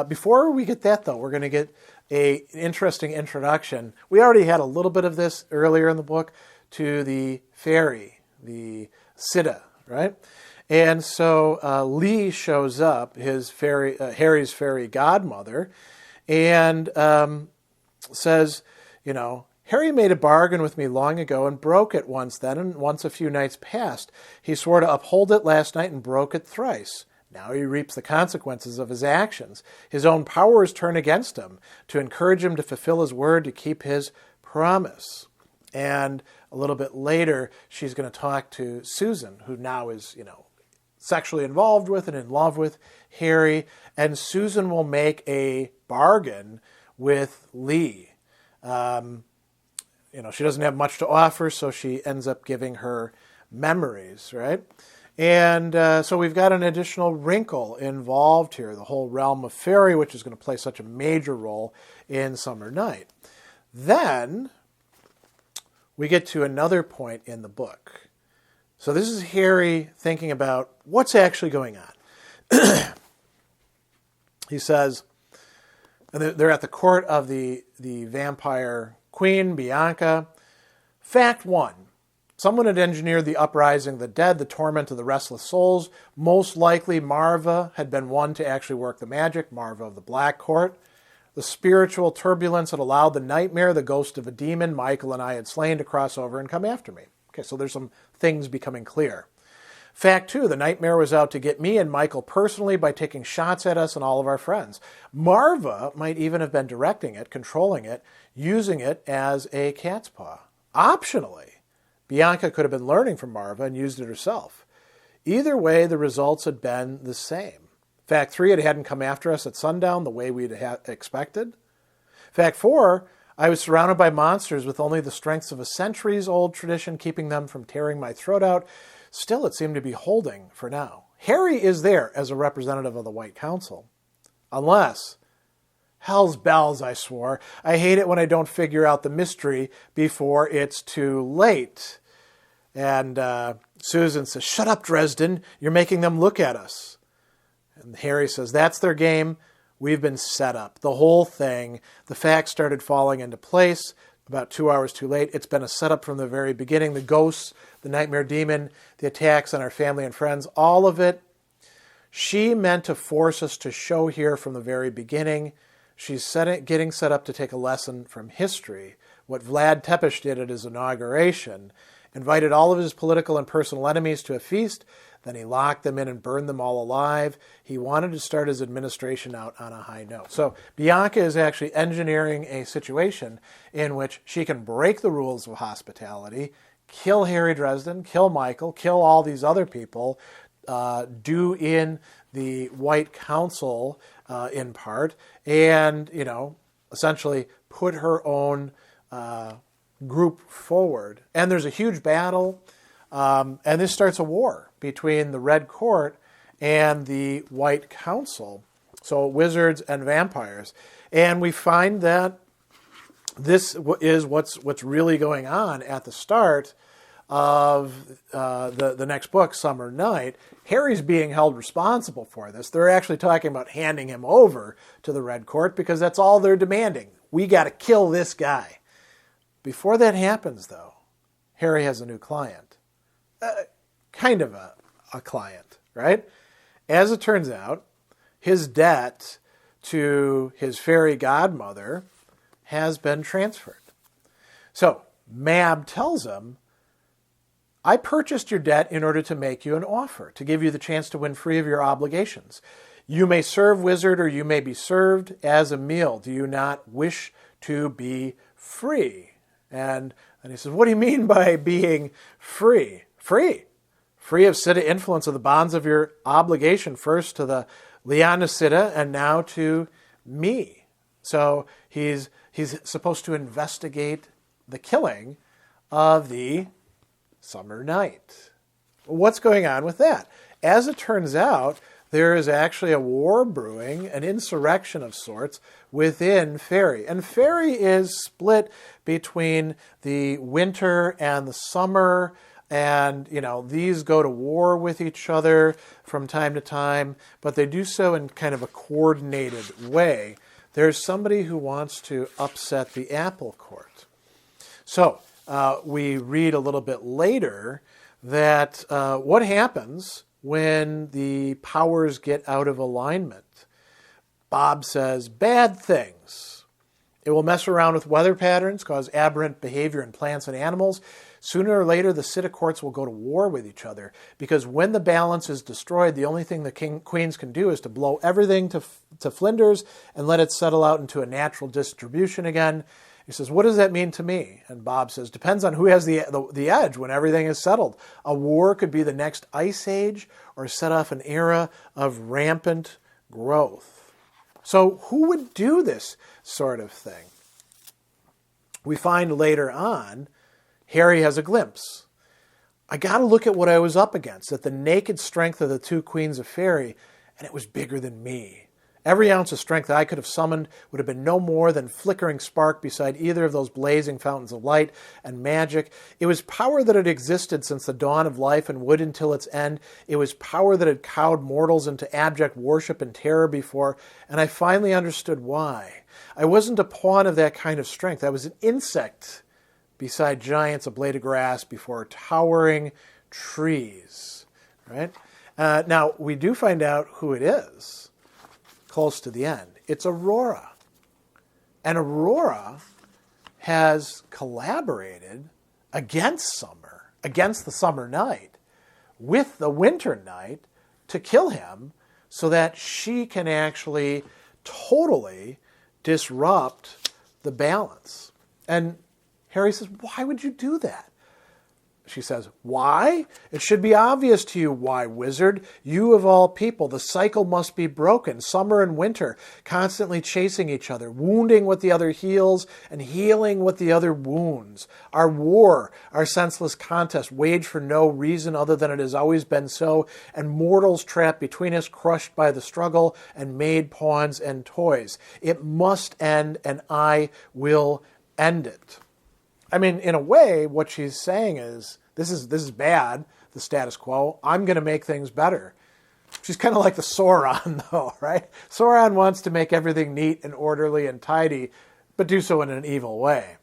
before we get that, though, we're going to get an interesting introduction. We already had a little bit of this earlier in the book to the fairy, the Sitta, right? And so Lee shows up, Harry's fairy godmother, and says, Harry made a bargain with me long ago and broke it once then, and once a few nights passed. He swore to uphold it last night and broke it thrice. Now he reaps the consequences of his actions. His own powers turn against him to encourage him to fulfill his word, to keep his promise. And a little bit later, she's going to talk to Susan, who now is, sexually involved with and in love with Harry. And Susan will make a bargain with Lee. She doesn't have much to offer, so she ends up giving her memories, right? And so we've got an additional wrinkle involved here, the whole realm of fairy, which is going to play such a major role in Summer Night. Then we get to another point in the book. So this is Harry thinking about what's actually going on. He says, and they're at the court of the vampire queen, Bianca. Fact 1. Someone had engineered the uprising of the dead, the torment of the restless souls. Most likely Marva had been one to actually work the magic, Marva of the Black Court. The spiritual turbulence had allowed the nightmare, the ghost of a demon Michael and I had slain, to cross over and come after me. Okay, so there's some things becoming clear. Fact 2, the nightmare was out to get me and Michael personally by taking shots at us and all of our friends. Marva might even have been directing it, controlling it, using it as a cat's paw. Optionally, Bianca could have been learning from Marva and used it herself. Either way, the results had been the same. Fact 3, it hadn't come after us at sundown the way we'd expected. Fact 4, I was surrounded by monsters with only the strengths of a centuries-old tradition keeping them from tearing my throat out. Still, it seemed to be holding for now. Harry is there as a representative of the White Council. Unless, hell's bells, I swore. I hate it when I don't figure out the mystery before it's too late. And Susan says, shut up, Dresden. You're making them look at us. And Harry says, that's their game. We've been set up. The whole thing, the facts started falling into place about 2 hours too late. It's been a setup from the very beginning. The ghosts, the nightmare demon, the attacks on our family and friends, all of it. She meant to force us to show here from the very beginning. She's getting set up to take a lesson from history. What Vlad Tepes did at his inauguration, invited all of his political and personal enemies to a feast. Then he locked them in and burned them all alive. He wanted to start his administration out on a high note. So Bianca is actually engineering a situation in which she can break the rules of hospitality, kill Harry Dresden, kill Michael, kill all these other people, do in the White Council in part, and, essentially put her own group forward. And there's a huge battle. And this starts a war between the Red Court and the White Council, so wizards and vampires. And we find that this is what's really going on at the start of the next book, Summer Night. Harry's being held responsible for this. They're actually talking about handing him over to the Red Court because that's all they're demanding. We got to kill this guy. Before that happens, though, Harry has a new client. Kind of a client, right? As it turns out, his debt to his fairy godmother has been transferred. So Mab tells him, I purchased your debt in order to make you an offer, to give you the chance to win free of your obligations. You may serve wizard or you may be served as a meal. Do you not wish to be free. And he says, what do you mean by being free? Free. Free of Siddha influence of the bonds of your obligation, first to the Liana Siddha and now to me. So he's supposed to investigate the killing of the summer night. What's going on with that? As it turns out, there is actually a war brewing, an insurrection of sorts within Fairy. And Fairy is split between the winter and the summer, and, these go to war with each other from time to time, but they do so in kind of a coordinated way. There's somebody who wants to upset the apple cart. So we read a little bit later that what happens when the powers get out of alignment. Bob says, bad things. It will mess around with weather patterns, cause aberrant behavior in plants and animals. Sooner or later, the Siddha courts will go to war with each other, because when the balance is destroyed, the only thing the queens can do is to blow everything to flinders and let it settle out into a natural distribution again. He says, what does that mean to me? And Bob says, depends on who has the edge when everything is settled. A war could be the next ice age or set off an era of rampant growth. So who would do this sort of thing? We find later on, Harry has a glimpse. I got to look at what I was up against, at the naked strength of the two queens of Fairy, and it was bigger than me. Every ounce of strength that I could have summoned would have been no more than flickering spark beside either of those blazing fountains of light and magic. It was power that had existed since the dawn of life and would until its end. It was power that had cowed mortals into abject worship and terror before, and I finally understood why. I wasn't a pawn of that kind of strength. I was an insect beside giants, a blade of grass before towering trees. Right? Now, we do find out who it is close to the end. It's Aurora. And Aurora has collaborated against the summer night, with the winter night to kill him so that she can actually totally disrupt the balance. And Harry says, why would you do that? She says, why? It should be obvious to you why, wizard. You of all people, the cycle must be broken. Summer and winter, constantly chasing each other, wounding what the other heals and healing what the other wounds. Our war, our senseless contest, waged for no reason other than it has always been so, and mortals trapped between us, crushed by the struggle, and made pawns and toys. It must end, and I will end it. I mean, in a way, what she's saying is, this is bad, the status quo. I'm going to make things better. She's kind of like the Sauron, though, right? Sauron wants to make everything neat and orderly and tidy, but do so in an evil way.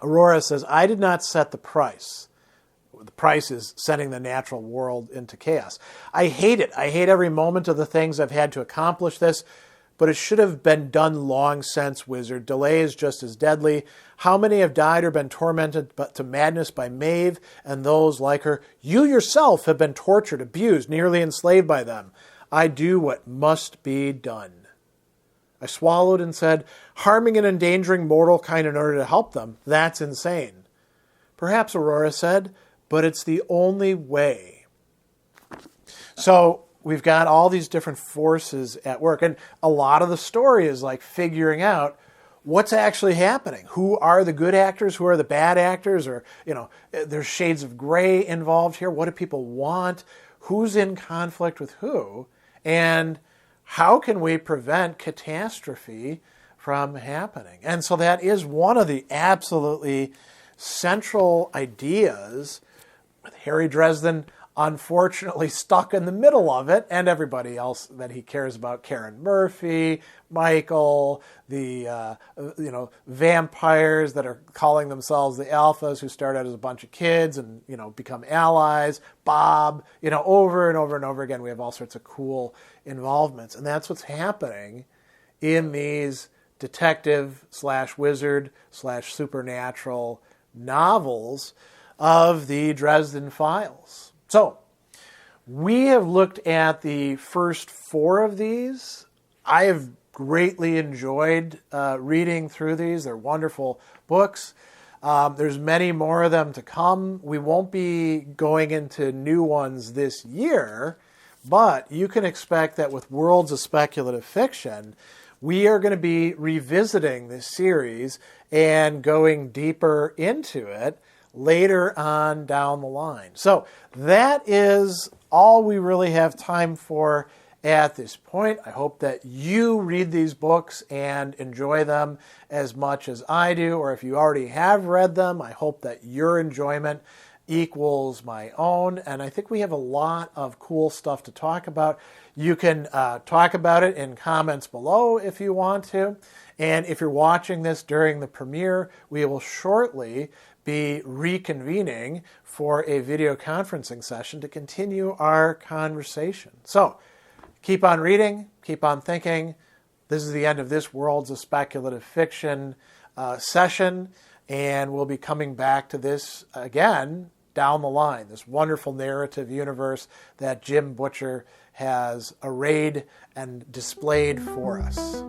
Aurora says, I did not set the price. The price is sending the natural world into chaos. I hate it. I hate every moment of the things I've had to accomplish this, but it should have been done long since, wizard. Delay is just as deadly. How many have died or been tormented to madness by Maeve and those like her? You yourself have been tortured, abused, nearly enslaved by them. I do what must be done. I swallowed and said, harming and endangering mortal kind in order to help them, that's insane. Perhaps, Aurora said, but it's the only way. So we've got all these different forces at work. And a lot of the story is like figuring out what's actually happening. Who are the good actors? Who are the bad actors? Or, there's shades of gray involved here. What do people want? Who's in conflict with who? And how can we prevent catastrophe from happening? And so that is one of the absolutely central ideas with Harry Dresden unfortunately stuck in the middle of it, and everybody else that he cares about, Karen Murphy, Michael, the vampires that are calling themselves the alphas who start out as a bunch of kids and become allies, Bob, over and over and over again we have all sorts of cool involvements. And that's what's happening in these detective / wizard / supernatural novels of the Dresden Files. So, we have looked at the first 4 of these. I have greatly enjoyed reading through these. They're wonderful books. There's many more of them to come. We won't be going into new ones this year, but you can expect that with Worlds of Speculative Fiction, we are going to be revisiting this series and going deeper into it later on down the line. So that is all we really have time for at this point. I hope that you read these books and enjoy them as much as I do, or if you already have read them, I hope that your enjoyment equals my own. And I think we have a lot of cool stuff to talk about. You can talk about it in comments below if you want to. And if you're watching this during the premiere, we will shortly be reconvening for a video conferencing session to continue our conversation. So keep on reading, keep on thinking. This is the end of this Worlds of Speculative Fiction session, and we'll be coming back to this again down the line, this wonderful narrative universe that Jim Butcher has arrayed and displayed for us.